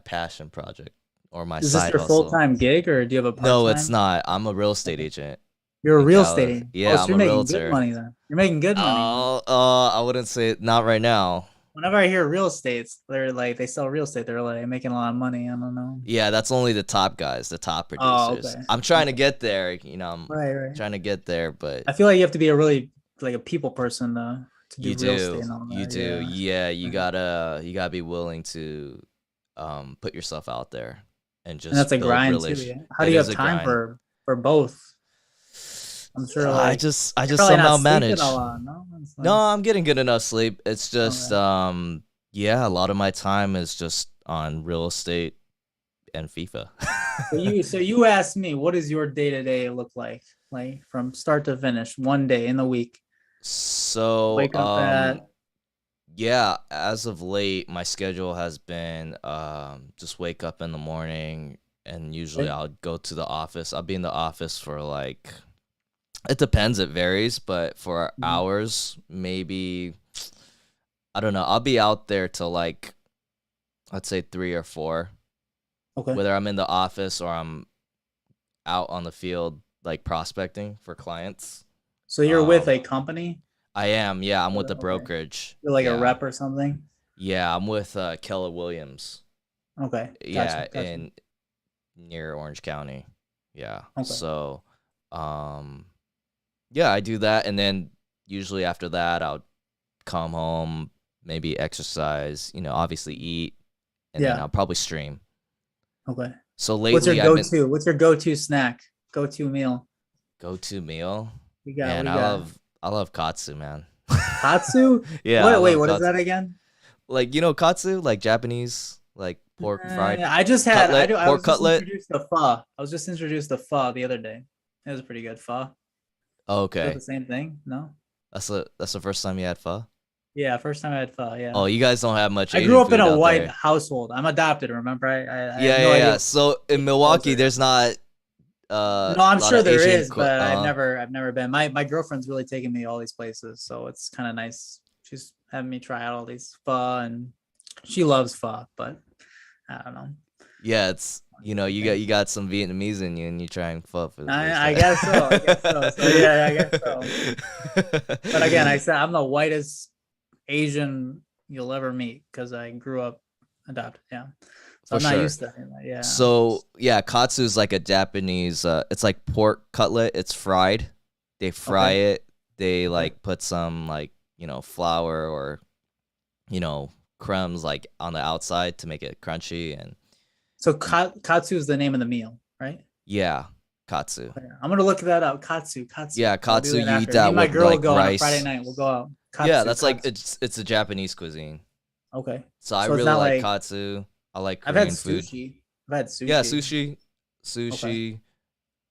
passion project. Or my is this your full-time gig, or do you have a part-time? No, it's not. I'm a real estate agent. You're a real estate agent? Yeah, so you're making good money then. You're making good money. I wouldn't say it, not right now. Whenever I hear real estate, they're like, they sell real estate, they're like making a lot of money. I don't know. Yeah, that's only the top guys, the top producers. Okay. I'm trying to get there, I'm right. trying to get there, but I feel like you have to be a really like a people person to do real estate and all that. You do. Yeah, you gotta be willing to put yourself out there. And that's a grind too. Yeah. How do you have time for both? I'm sure. I just somehow manage. No, I'm getting good enough sleep. It's just a lot of my time is just on real estate and FIFA. so you asked me, what does your day-to-day look like from start to finish, one day in the week? So wake up at. Yeah, as of late, my schedule has been just wake up in the morning, and usually I'll go to the office. I'll be in the office for like, it depends, it varies, but for hours, maybe, I don't know, I'll be out there till like, let's say 3 or 4. Okay. Whether I'm in the office or I'm out on the field, like prospecting for clients. So you're with a company? I am, yeah. I'm with the brokerage. You're like a rep or something? Yeah, I'm with Keller Williams. Okay. Gotcha. In near Orange County. Yeah. Okay. So, yeah, I do that, and then usually after that, I'll come home, maybe exercise, obviously eat, and then I'll probably stream. Okay. So lately, What's your go-to snack? Go-to meal? Go-to meal? I love katsu, man. Katsu? Yeah. Wait, what is that again? Like, katsu, like Japanese, like pork fried. I just had pork cutlet. I was just introduced to pho the other day. It was a pretty good pho. Oh, okay. The same thing? No. That's the first time you had pho? Yeah, first time I had pho. Yeah. Oh, you guys don't have much. I grew up in a white household. I'm adopted. Remember? Yeah. So in Milwaukee, there's not. No, I'm sure there is, but I've never been. My girlfriend's really taken me all these places, so it's kind of nice. She's having me try out all these pho, and she loves pho, but I don't know. Yeah, it's you got some Vietnamese in you, and you try and pho for the first time. I guess so. So yeah, I guess so. But again, I said I'm the whitest Asian you'll ever meet because I grew up adopted. Yeah. So I'm not used to that. Yeah. So yeah, katsu is like a Japanese. It's like pork cutlet. It's fried. They fry it. They like put some like flour or crumbs like on the outside to make it crunchy. And so katsu is the name of the meal, right? Yeah. Katsu. I'm gonna look that up. Katsu. Yeah, I'll do katsu. You eat after. Me that and my with girl will like go on a Friday rice. night. We'll go out. Yeah, Katsu. that's like Katsu. it's a Japanese cuisine. Okay. So I So it's really not like like katsu. I like I've had Korean food. sushi. I've had Yeah, sushi. sushi. Okay. Sushi.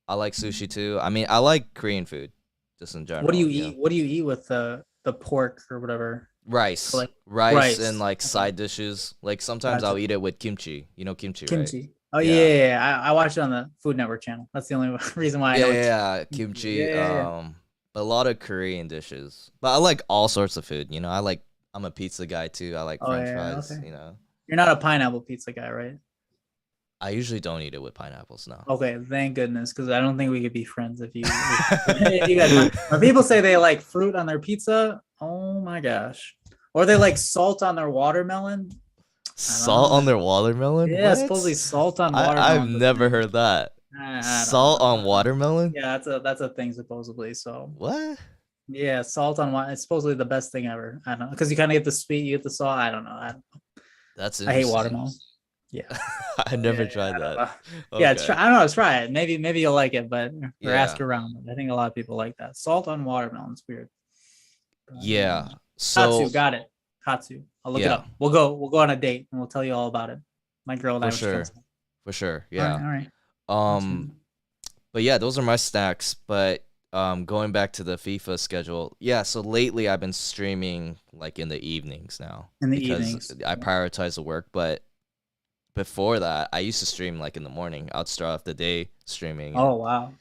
I like sushi too. I mean, I like Korean food just in What do general. you eat? What do you eat with the pork or whatever? So Rice. like Rice and rice. like Okay. side dishes. Like sometimes I'll Gotcha. eat it with kimchi. You know kimchi, right? Kimchi. Oh yeah, Yeah. yeah, yeah. I watched it on the Food Network channel. That's the only reason why I Yeah, know yeah, what yeah. kimchi is. Yeah, Kimchi. yeah, yeah. A lot of Korean dishes. But I like all sorts of food, you know. I'm a pizza guy too. I like Oh French yeah. fries, Okay. you know. You're not a pineapple pizza guy, right? I usually don't eat it with pineapples, no. Okay, thank goodness, because I don't think we could be friends if if you guys. When people say they like fruit on their pizza, oh my gosh, or they like salt on their watermelon. I don't Salt know, on man. their watermelon? Yeah, supposedly What? salt on I've watermelon's a never thing. heard that. I don't Salt on know. watermelon? Yeah, that's a thing supposedly. So What? yeah, salt on water. It's supposedly the best thing ever. I don't know because you kind of get the sweet, you get the salt. I don't know. That's I hate interesting. watermelon. Yeah. I Yeah, never yeah, tried I don't that. know. Yeah, Okay. I don't know. Try it. Maybe you'll like it, but or ask Yeah. around. I think a lot of people like that. Salt on watermelon. It's weird. But, Yeah. Katsu, So, got it. Katsu. I'll look it yeah, up. We'll go on a date and we'll tell you all about it. My girl and for I were sure. stressed. For sure. All right, Yeah. all right. Um, Katsu. but yeah, those are my snacks. But going back to the FIFA schedule, yeah. So lately, I've been streaming like in the evenings now In the because evenings. I prioritize the work. But before that, I used to stream like in the morning. I'd start off the day streaming and Oh wow.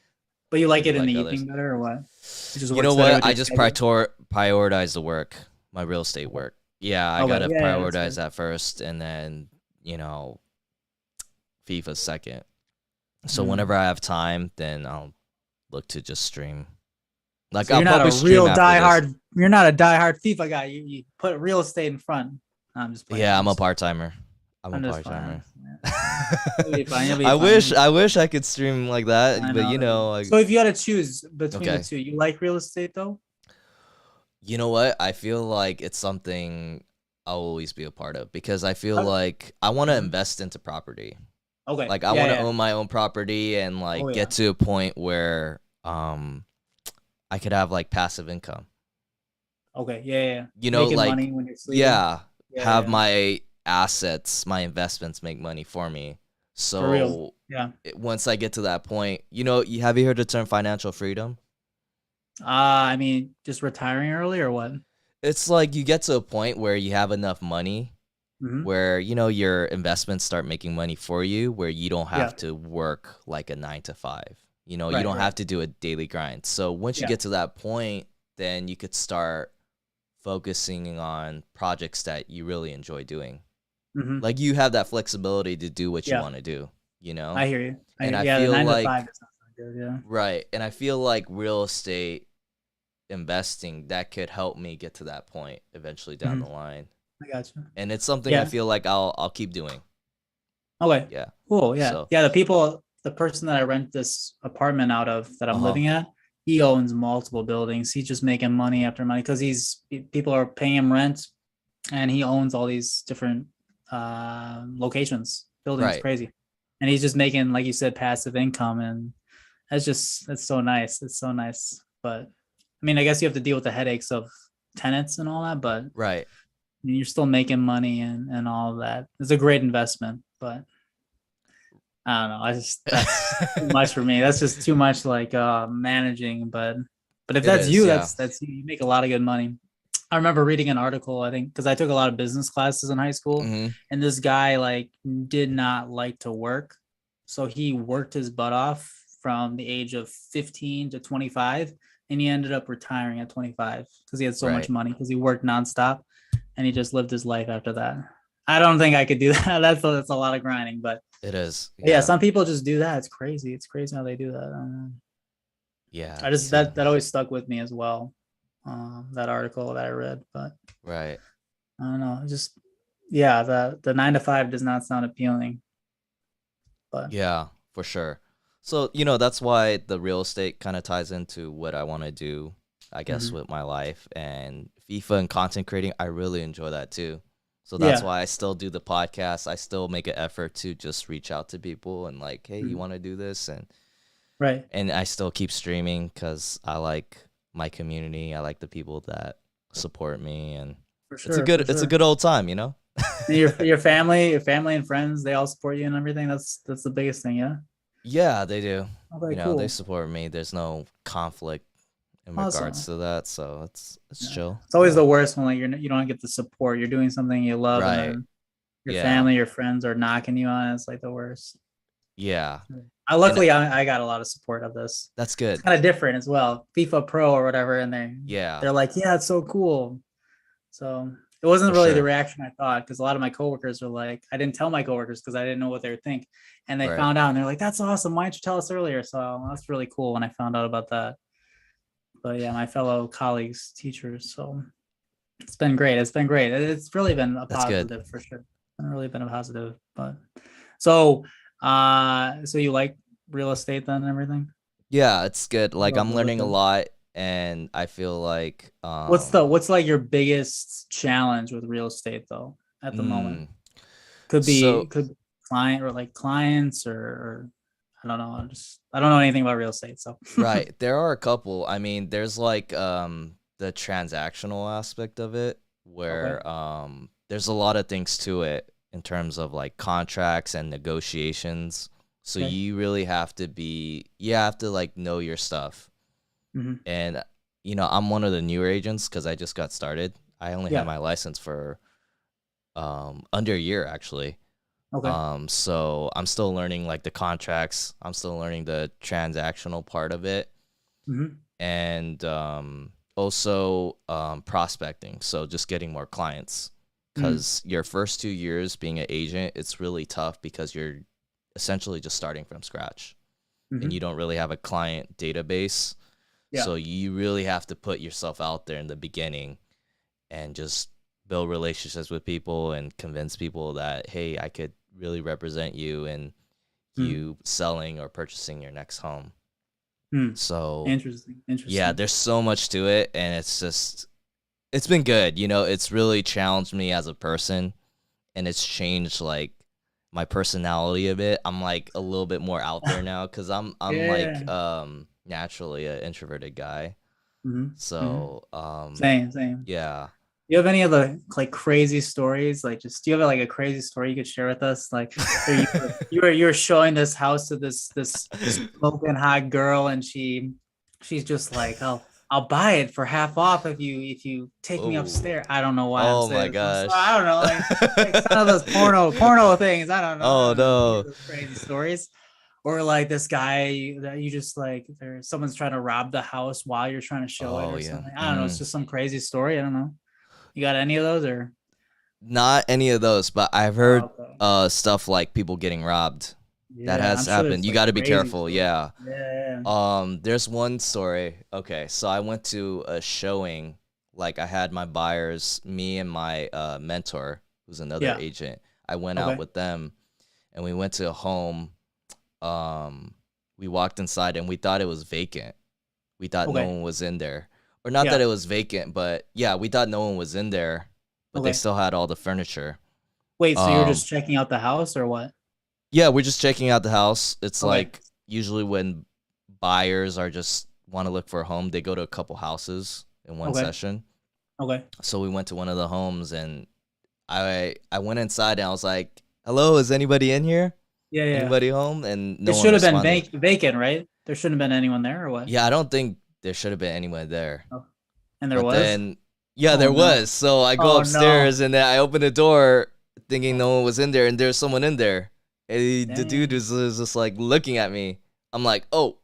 But you like do it in the like evening others. better or what? It just You know works better what? with I your just schedule. prioritize the work, my real estate work. Yeah, I Okay. gotta Yeah, that's prioritize good. that first, and then FIFA second. So Mm. whenever I have time, then I'll look to just stream. Like So I'll you're not a probably stream real after this. diehard. You're not a diehard FIFA guy. You put real estate in front. I'm just playing. Yeah, I'm a part timer. I'm a I'm just part playing. timer. You'll be fine. You'll be I fine. wish I wish I could stream like I that, but know. you know, like, So if you had to choose between the okay. two, you like real estate though? You know what? I feel like it's something I'll always be a part of because I feel Uh, like I want to mhm. invest into property. Okay. Like I Yeah, want to yeah. own my own property and Oh like yeah. get to a point where I could have like passive income. Okay. Yeah, yeah, yeah. You know, Making like money when you're sleeping. yeah, Yeah, have yeah. my assets, my investments make money for me. For real. So Yeah. once I get to that point, you have you heard the term financial freedom? I mean, just retiring early or what? It's like you get to a point where you have enough money Hmm. where your investments start making money for you where you don't Yeah. have to work like a 9 to 5. You Right, don't right. have to do a daily grind. So once you Yeah. get to that point, then you could start focusing on projects that you really enjoy doing. Hmm. Like you have that flexibility to do what you Yeah. want to do, you know? I hear you. And I Yeah, the feel 9 to 5 like is not so good. Yeah. right, and I feel like real estate investing that could help me get to that point eventually down the Hmm. line. I got you. And it's something I Yeah. feel like I'll keep doing. Okay. Yeah. Cool. Yeah. So, Yeah. The person that I rent this apartment out of that I'm uh-huh. living at, he owns multiple buildings. He's just making money after money because people are paying him rent and he owns all these different locations, buildings, Right. crazy. And he's just making, like you said, passive income. And that's so nice. It's so nice. But I mean, I guess you have to deal with the headaches of tenants and all that, but Right. mean, you're still making money and all of that. It's a great investment, but I don't know. That's too much for me. That's just too much like managing. But if It that's is, you, yeah. that's you. You make a lot of good money. I remember reading an article, I think, because I took a lot of business classes in high school, Mhm. and this guy like did not like to work. So he worked his butt off from the age of 15 to 25, and he ended up retiring at 25 because he had so much Right. money because he worked nonstop and he just lived his life after that. I don't think I could do that. That's a lot of grinding, but It is. yeah, Yeah. some people just do that. It's crazy. It's crazy how they do that. I don't know. Yeah. I just So, that always stuck with me as well. That article that I read, but right. I don't know. Just yeah, the 9 to 5 does not sound appealing. But Yeah, for sure. So, that's why the real estate kind of ties into what I want to do, I guess, mhm. with my life. And FIFA and content creating, I really enjoy that too. So that's Yeah. why I still do the podcast. I still make an effort to just reach out to people and like, hey, you Mhm. want to do this? And Right. and I still keep streaming because I like my community. I like the people that support me, and For sure. For it's a sure. good old time, you know. And your family and friends, they all support you and everything. That's the biggest thing. Yeah. Yeah, they do. Okay. You know, they Cool. support me. There's no conflict in regards Awesome. to that, so it's Yeah. chill. It's always Yeah. the worst when like you don't get the support. You're doing something you love, and Right. then your Yeah. family, your friends are knocking you on. It's like the worst. Yeah. I And luckily I got a lot of support of this. that's It's good. kind of different as well. FIFA Pro or whatever, and Yeah, they're like, yeah, it's so cool. So it wasn't for really the sure. reaction I thought, because a lot of my coworkers were like, I didn't tell my coworkers because I didn't know what they would think, and they Right. found out and they're like, that's awesome. Why didn't you tell us earlier? So that's really cool when I found out about that. But yeah, my fellow colleagues, teachers. So it's been great. It's been great. It's really been a That's good. positive for sure. It's really been a positive. But so so you like real estate then and everything? Yeah, it's good. You Like love I'm real learning a estate? lot, and I feel like What's like your biggest challenge with real estate though at the moment? mm, Could so be client or like clients or I don't know. I don't know anything about real estate. So right, there are a couple. I mean, there's like the transactional aspect of it okay. where there's a lot of things to it in terms of like contracts and negotiations. So Okay. you have to like know your stuff. Hmm. And you know, I'm one of the newer agents because I just got started. I only had Yeah. my license for under a year actually. Okay. So I'm still learning like the contracts. I'm still learning the transactional part of it, Hmm. and also prospecting. So just getting more clients. Mm. Because your first 2 years being an agent, it's really tough because you're essentially just starting from scratch, and Hmm. you don't really have a client database. Yeah. So you really have to put yourself out there in the beginning and just build relationships with people and convince people that, hey, I could really represent you in Mm. you selling or purchasing your next home. Mm. So Interesting. yeah, Interesting. there's so much to it, and it's been good. You know, it's really challenged me as a person, and it's changed like my personality a bit. I'm like a little bit more out there now because I'm like Yeah. naturally an introverted guy. Hmm. Hmm. So Same. Same. yeah. You have any other like crazy stories? Like, just do you have like a crazy story you could share with us? Like, you were showing this house to this smoking hot girl, and she's just like, I'll buy it for half off if you take me Oh. upstairs. I don't know why I'm Oh my saying this. I'm sorry. I gosh. don't know, like some of those porno things. I don't know. I Oh don't know. You hear no. those crazy stories. Or like this guy that you just like, there's someone's trying to rob the house while you're trying to show it Oh or yeah. something. I don't know. It's just some crazy story. I don't know. You got any of those or? Not any of those, but I've heard Oh, okay. stuff like people getting robbed. That Yeah, has I'm sure happened. there's You like got to be crazy careful. stories. Yeah. Yeah. There's one story. Okay, so I went to a showing. Like I had my buyers, me and my mentor, who's another Yeah. agent. I went out Okay. with them, and we went to a home. We walked inside, and we thought it was vacant. We thought no Okay. one was in there, or not that Yeah. it was vacant, but yeah, we thought no one was in there, but they Okay. still had all the furniture. Wait, so you were Um, just checking out the house or what? yeah, we're just checking out the house. It's Okay. like usually when buyers are just want to look for a home, they go to a couple houses in one Okay. session. Okay. So we went to one of the homes, and I went inside and I was like, "Hello, is anybody in here? Yeah. Yeah. Anybody home?" And no It one should have been responded. vacant, right? There shouldn't have been anyone there or what? Yeah, I don't think there should have been anyone there. Oh. And there But was? then, yeah, Oh there no. was. So I go Oh no. upstairs and then I open the door thinking Oh, no one was in there, and there's someone in there. And the dude dang. was just like looking at me. I'm like, oh,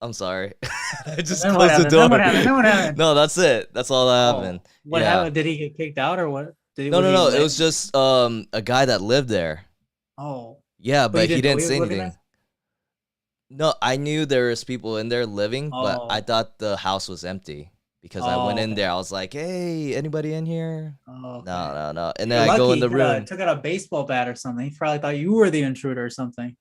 I'm sorry. I And just then what closed the happened? Then what door. happened? Then what happened? No, that's it. That's all that happened. Oh, what Yeah. happened? Did he get kicked out or what? No, Was no, he no. It was late? just a guy that lived there. Oh, Yeah, but you but he didn't know didn't he say was living anything. there? No, I knew there was people in there living, but I Oh, thought the house was empty because I went oh, in okay. there. I was like, "Hey, anybody in here?" Oh, No, okay. no, no. And then You're I go lucky in he the room. took out a baseball bat or something. He probably thought you were the intruder or something.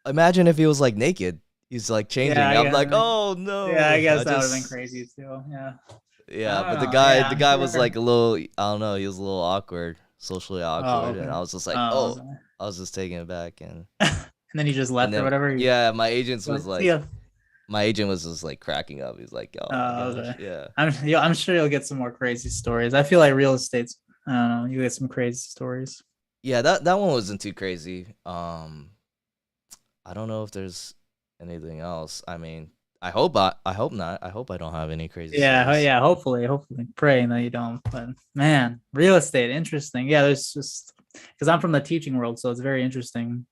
Imagine if he was like naked. He's like Yeah, changing. I I'm guess. like, oh Yeah, I no. guess that would have been crazy too. Yeah. Yeah. I don't But know. the Yeah, I'm guy was like sure. a little, I don't know. He was a little awkward, socially Oh, awkward, and okay. I was just like, Oh, oh, I was just taking it back, and then he just and left or then whatever. yeah, my agents was See like, ya. my agent was just like cracking up. He's like, "Oh my gosh, Okay. yeah, I'm sure you'll get some more crazy stories. I feel like real estate's, I don't know, you get some crazy stories. yeah." That one wasn't too crazy. I don't know if there's anything else. I mean, I hope not. I hope I don't have any crazy stories. Yeah, hopefully, praying that you don't. But man, real estate, interesting. Yeah, there's just because I'm from the teaching world, so it's very interesting.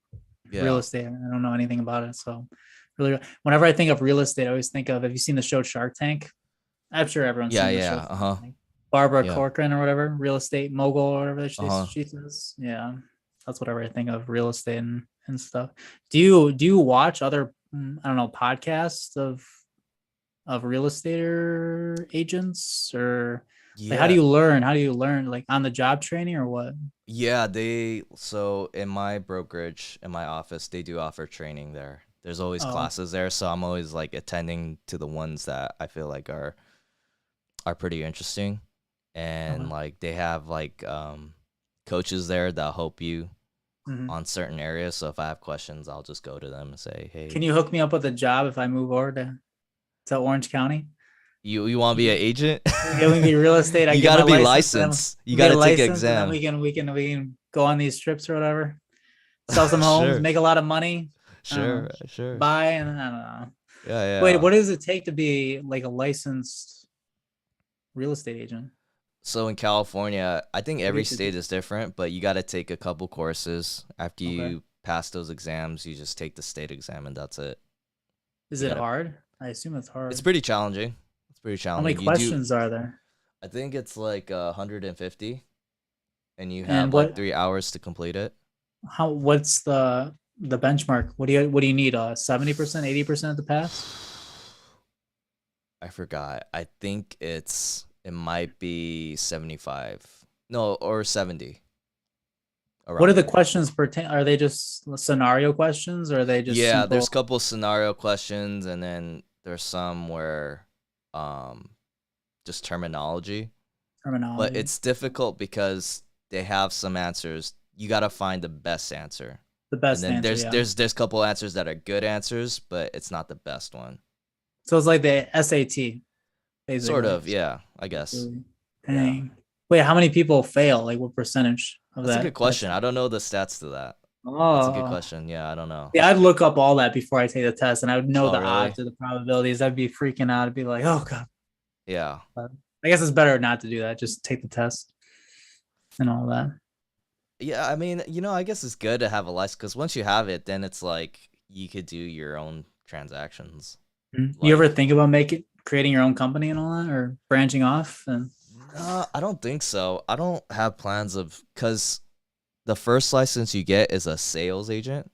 Real Yeah, estate, I don't know anything about it, so really, whenever I think of real estate, I always think of. Have you seen the show Shark Tank? I'm sure everyone's yeah, seen the show. yeah. Shark Tank. Barbara Yeah. Corcoran or whatever, real estate mogul or whatever Uh huh. she says. Yeah, that's whatever I think of real estate and stuff. Do you watch other I don't know podcasts of real estate agents or like how do Yeah. you learn? How do you learn like on the job training or what? Yeah, so in my brokerage, in my office, they do offer training there. There's always Oh, classes there, so I'm always like attending to the ones that I feel like are pretty interesting. And okay. like they have like coaches there that help you Mhm. on certain areas. So if I have questions, I'll just go to them and say, Can "Hey, you hook me up with a job if I move over to Orange County? you want to be an agent? Yeah, we can be real estate. I You get got my to be license, and then licensed. You we got get a to take an license, and then exam." we can go on these trips or whatever. Sell some homes, Sure. make a lot of money. I don't know, Sure. Sure. buy, and I don't know. Yeah, Wait, yeah. what does it take to be like a licensed real estate agent? So in California, I think What do you every have to do? state is different, but you got to take a couple courses. After Okay, you pass those exams, you just take the state exam and that's it. is You it got to hard? I assume it's It's hard. pretty challenging. It's pretty How many challenging. You do questions are there? I think it's like 150 and you And have like 3 hours to complete it. what's the benchmark? What do you need? 70%, 80% to pass? I forgot. I think it might be 75. No, or 70 What are around the there. questions pertain? Are they just scenario questions or are they just Yeah, there's a simple couple scenario questions and then there's some where um just terminology, but terminology? it's difficult because they have some answers. You got to find the best answer. The And best then answer, there's yeah. there's there's a couple answers that are good answers, but it's not the best one. So it's like the SAT, Sort basically. of, yeah, I guess. Really? Yeah. Dang. Wait, how many people fail? Like what percentage of That's a good that? question. I don't know the stats to that. That's a good Oh, question. Yeah, I don't know. yeah. I'd look up all that before I take the test, and I would know Oh, the really? odds or the probabilities. I'd be freaking out. I'd be like, oh god. Yeah. But I guess it's better not to do that. Just take the test and all that. Yeah, I mean, I guess it's good to have a license because once you have it, then it's like you could do your own transactions. You ever Like, think about creating your own company and all that, or branching off? And no, I don't think so. I don't have plans of because the first license you get is a sales agent.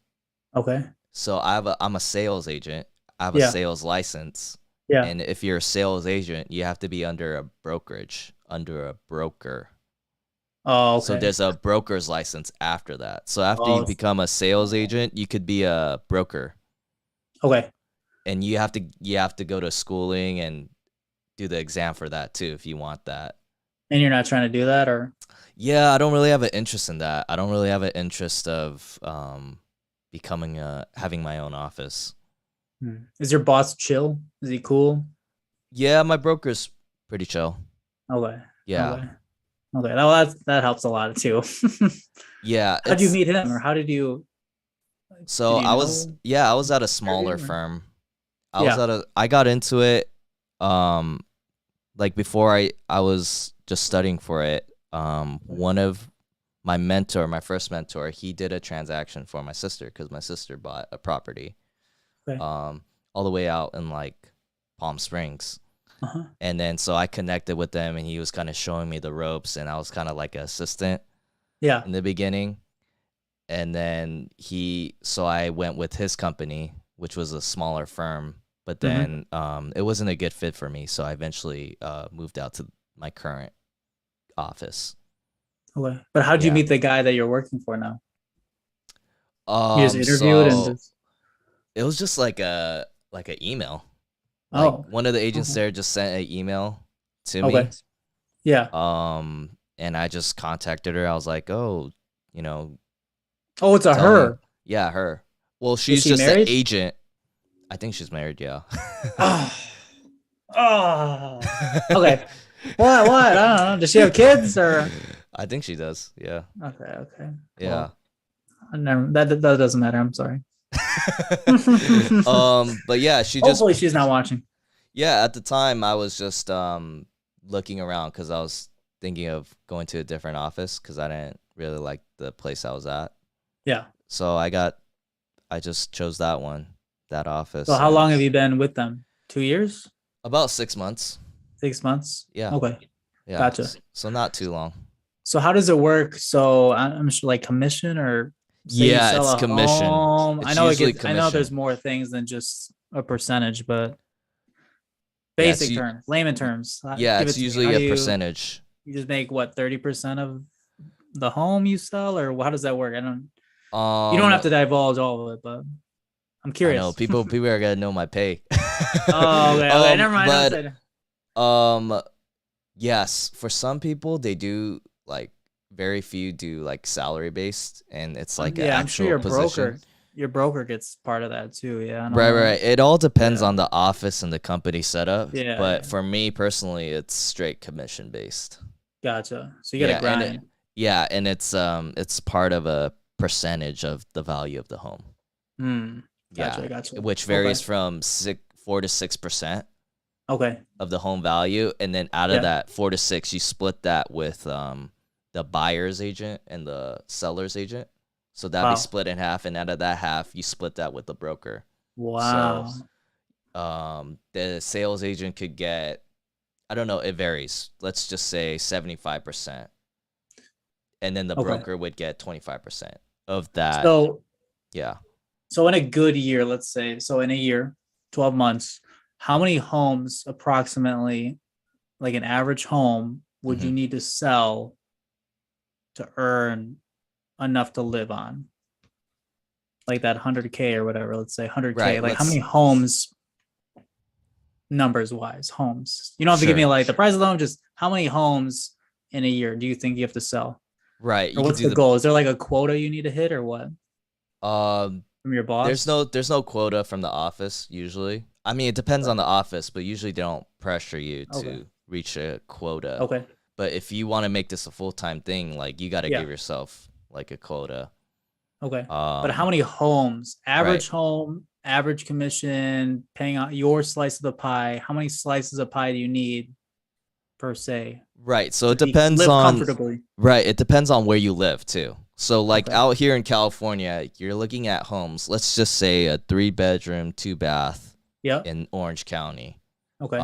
okay, So I'm a sales agent. I have a yeah, sales license. yeah. And if you're a sales agent, you have to be under a brokerage, under a broker. Oh, So okay. there's a broker's license after that. So after you Oh, become a sales agent, you could be a broker. okay. And you have to go to schooling and do the exam for that too if you want that. And you're not trying to do that, or Yeah, I don't really have an interest in that. I don't really have an interest of becoming having my own office. Is your boss chill? Is he cool? Yeah, my broker's pretty chill. Okay, Yeah. okay, okay. That helps a lot too. Yeah, How'd you it's meet him, or how did so you know? I was at a Interview smaller or? firm. Yeah. I got into it um like before I was just studying for it. One of my first mentor, he did a transaction for my sister cuz my sister bought a property Okay. all the way out in like Palm Springs. Uh-huh. And then so I connected with them and he was kind of showing me the ropes and I was kind of like an assistant Yeah. in the beginning. And then so I went with his company, which was a smaller firm, but Hmm. then it wasn't a good fit for me. So I eventually moved out to my current office. Okay. But how'd you Yeah. meet the guy that you're working for now? You just interviewed and So just it was just like a email. Like oh. one of the agents Okay. there just sent an email to Okay. me. Yeah. And I just contacted her. I was like, oh, you know, Oh, it's a tell me. her. Yeah, her. Well, Is she's she just an married? agent. I think she's married. Yeah. Oh, oh. Okay. What? I don't know. Does she have kids or? I think she does. Yeah. Okay. Yeah. Well, that doesn't matter. I'm sorry. But yeah, she just. Hopefully she's not watching. Yeah, at the time I was just looking around because I was thinking of going to a different office because I didn't really like the place I was at. Yeah. So I just chose that office. So how long have you been with them? 2 years? About 6 months. 6 months? Yeah. Okay. Yeah. Gotcha. So not too long. So how does it work? So I'm sure like commission or yeah, it's commission. I know I know there's more things than just a percentage, but basic terms, layman terms. Yeah, it's usually a percentage. You just make what 30% of the home you sell, or how does that work? I don't. You don't have to divulge all of it, but I'm curious. I know people are gonna know my pay. Oh, okay. Never mind. But yes, for some people they do like very few do like salary based, and it's like an actual I'm sure position. Your broker gets part of that too. Yeah. Right. It all depends on the office and the company setup. Yeah. But for me personally, it's straight commission based. Gotcha. So you got to grind. And it's part of a percentage of the value of the home. Gotcha. Which varies from 4 to 6%. Okay. Of the home value, and then out of that 4 to 6, you split that with the buyer's agent and the seller's agent. So that'd be split in half, and out of that half, you split that with the broker. Wow. So, the sales agent could get, I don't know, it varies. Let's just say 75%, and then the broker would get 25% of that. So yeah. So in a good year, let's say, so in a year, 12 months, how many homes approximately, like an average home, would you need to sell to earn enough to live on? Like that 100K or whatever, let's say 100K. Right, like how many homes, numbers wise, homes? You don't have to give me like the price of the home, just how many homes in a year do you think you have to sell? Right. Or what's the goal? Is there like a quota you need to hit or what? From your boss? There's no quota from the office usually. I mean, it depends on the office, but usually they don't pressure you to reach a quota. Okay. But if you want to make this a full-time thing, like you got to give yourself like a quota. Okay. But how many homes, average home, average commission, paying out your slice of the pie, how many slices of pie do you need per se? Right. So it depends on comfortably. Right. It depends on where you live too. So like out here in California, you're looking at homes, let's just say a 3-bedroom, 2-bath in Orange County. Okay.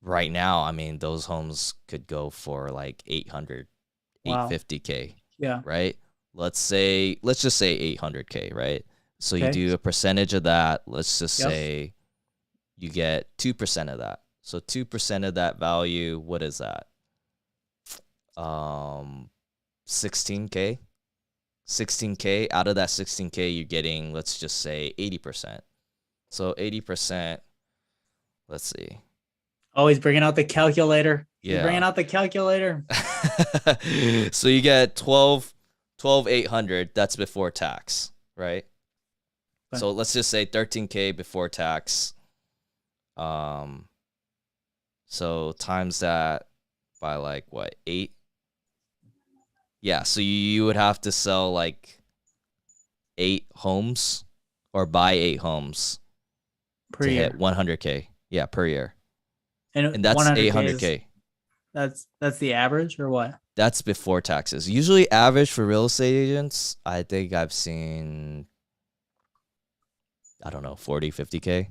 Right now, I mean, those homes could go for like 800, 850K. Yeah. Right. Let's just say 800K. Right. So you do a percentage of that. Let's just say you get 2% of that. So 2% of that value, what is that? 16K. 16K. Out of that 16K, you're getting, let's just say 80%. So 80%, let's see. Always bringing out the calculator. Yeah. He's bringing out the calculator. So you get 12,800. That's before tax, right? Okay. So let's just say 13K before tax. So times that by like what, 8? Yeah, so you would have to sell like 8 homes or buy 8 homes per year. Hit 100K. Yeah, per year. And that's 800K. That's the average or what? That's before taxes. Usually average for real estate agents, I think I've seen, I don't know, 40, 50K.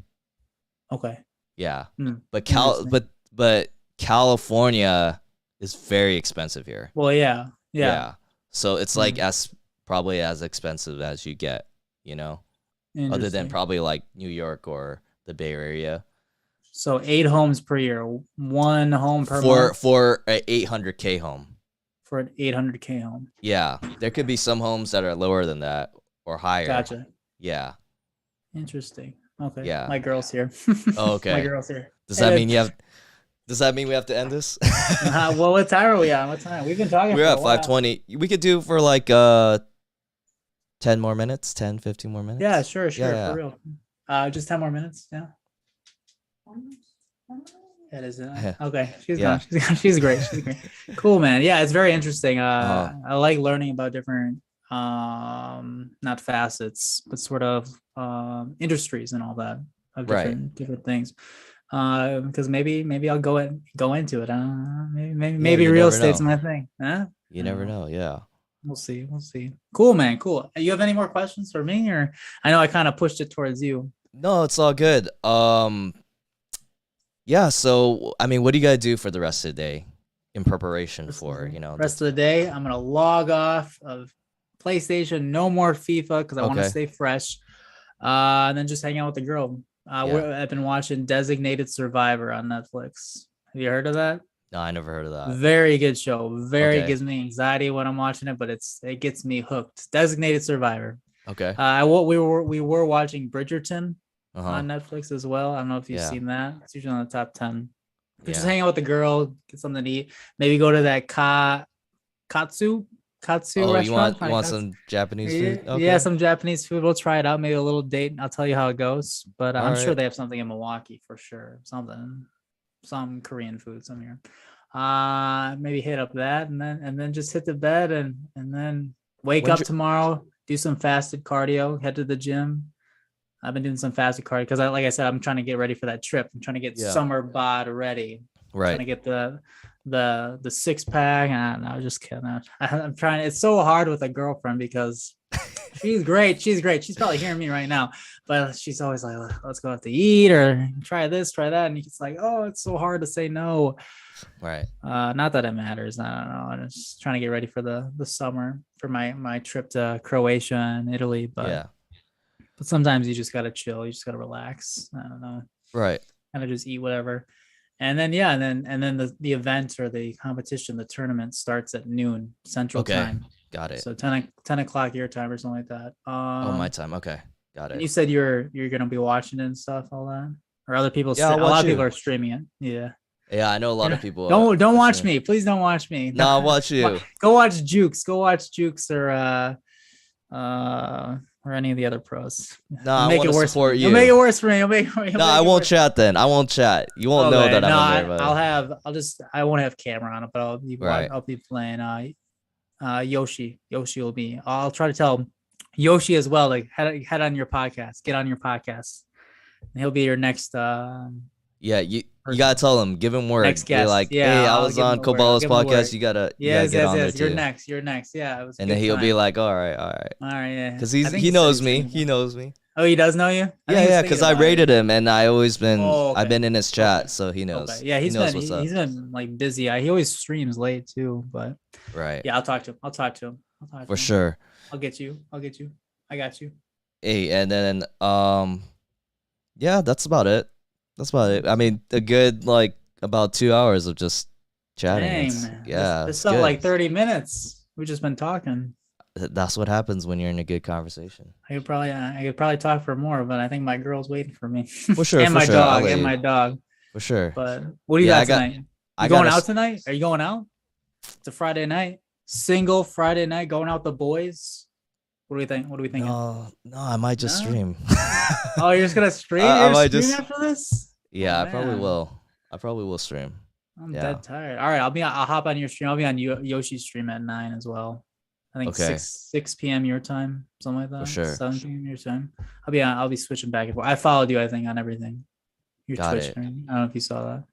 Okay. Yeah. But California is very expensive here. Well, yeah. So it's like probably as expensive as you get, you know, other than probably like New York or the Bay Area. So 8 homes per year, 1 home per month. For an 800K home. For an 800K home. Yeah. There could be some homes that are lower than that or higher. Gotcha. Yeah. Interesting. Okay. Yeah. My girl's here. Oh, okay. My girl's here. Does that mean we have to end this? Well, what time are we on? What time? We've been talking. We're at 5:20. We could do for like 10 more minutes, 10, 15 more minutes. Yeah, sure, Yeah. for real. Just 10 more minutes. Yeah. That is okay. She's Yeah. gone. She's great. She's great. Cool, man. Yeah, it's very interesting. Uh-huh. I like learning about different not facets, but sort of industries and all that of different things. Because maybe I'll go into it. Maybe you real never estate's know. my thing. Huh? You never know. Yeah. We'll see. Cool, man. Cool. You have any more questions for me, or I know I kind of pushed it towards you. No, it's all good. Yeah, so I mean, what do you gotta do for the rest of the day in preparation for, rest of the day? I'm gonna log off of PlayStation, no more FIFA because I want to stay fresh. And then just hang out with the girl. I've been watching Designated Survivor on Netflix. Have you heard of that? No, I never heard of that. Very good show. Gives me anxiety when I'm watching it, but it gets me hooked. Designated Survivor. Okay. We were watching Bridgerton on Netflix as well. I don't know if you've seen that. It's usually on the top 10. Just hang out with the girl, get something to eat. Maybe go to that Katsu restaurant. You want some Japanese food? Okay. Yeah, some Japanese food. We'll try it out. Maybe a little date. I'll tell you how it goes. But I'm sure they have something in Milwaukee for sure. Some Korean food somewhere. Maybe hit up that and then just hit the bed and then wake up tomorrow, do some fasted cardio, head to the gym. I've been doing some fasted cardio because like I said, I'm trying to get ready for that trip. I'm trying to get summer bod ready. Right. Trying to get the six pack. And I was just kidding. I'm trying. It's so hard with a girlfriend because she's great. She's probably hearing me right now, but she's always like, let's go out to eat or try this, try that. And it's like, oh, it's so hard to say no. Right. Not that it matters. I don't know. I'm just trying to get ready for the summer for my trip to Croatia and Italy. But sometimes you just got to chill. You just got to relax. I don't know. Right. Kind of just eat whatever. And then, and then the event or the competition, the tournament starts at noon Central Time. Got it. So 10 o'clock your time or something like that. My time. Okay. Got it. You said you're going to be watching it and stuff, all that, or other people. Yeah, a lot of people are streaming it. Yeah. Yeah, I know a lot of people. Don't watch me. Please don't watch me. No, I'll watch you. Go watch Jukes. Or any of the other pros. No, I want to support you. You'll make it worse for me. No, I won't chat then. I won't chat. You won't know that I'm there. I won't have camera on it, but I'll be playing Yoshi. Yoshi will be. I'll try to tell Yoshi as well, like head on your podcast. Get on your podcast. And he'll be your next you gotta tell him, give him word. Next guest. Like, hey, I was on Koballa's podcast. You gotta get on there too. You're next. Yeah. And then he'll be like, all right. Yeah. Because he knows me. He knows me. Oh, he does know you? Yeah. Because I rated him, and I've been in his chat, so he knows. Okay. Yeah, he's been like busy. He always streams late too, but yeah, I'll talk to him. For sure. I'll get you. I got you. Hey, and then that's about it. I mean, a good about 2 hours of just chatting. Dang, man. This felt like 30 minutes. We've just been talking. That's what happens when you're in a good conversation. I could probably talk for more, but I think my girl's waiting for me. For sure. and my dog. For sure. But what do you got tonight? You going out tonight? Are you going out? It's a Friday night. Single Friday night, going out with the boys. What do we think? No, I might just stream. Oh, you're just gonna stream? I might just after this? Yeah, I probably will. I probably will stream. I'm dead tired. All right, I'll hop on your stream. I'll be on Yoshi's stream at 9 as well. I think 6 p.m. your time, something like that. For sure. 7 p.m. your time. I'll be switching back and forth. I followed you, I think, on everything. Your Twitch stream. I don't know if you saw that.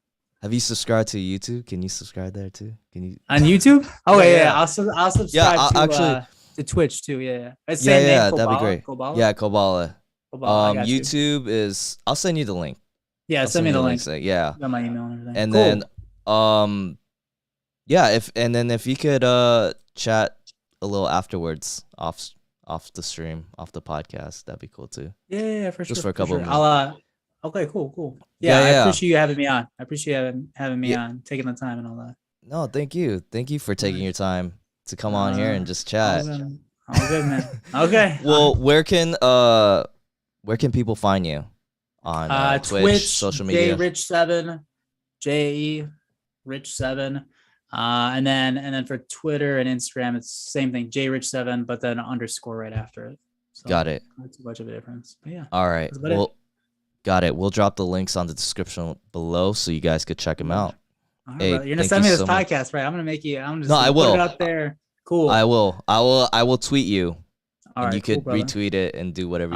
Have you subscribed to YouTube? Can you subscribe there too? Can you on YouTube? Oh yeah. I'll subscribe to Twitch too. Yeah. That'd be great. Koballa? Yeah, Koballa. YouTube is. I'll send you the link. Yeah, send me the link. Yeah. Got my email and everything. And then if you could chat a little afterwards off the stream, off the podcast, that'd be cool too. Yeah, for sure. Just for a couple of minutes. Okay, cool. Yeah, I appreciate you having me on. I appreciate having me on, taking the time and all that. No, thank you. Thank you for taking your time to come on here and just chat. All good, man. Okay. Well, where can people find you on Twitch, social media? JAERICH7, JAERICH7. And then for Twitter and Instagram, it's same thing, JAERICH7, but then underscore right after it. So Got it. not too much of a difference. But yeah. All right. Well, got it. We'll drop the links on the description below so you guys could check them out. All right, Hey, brother. You're gonna thank send you me this so much. podcast, right? I'm gonna make you. I'm just No, I gonna will. put it out there. Cool. I will tweet you. All And right, you could cool, brother. retweet it and do whatever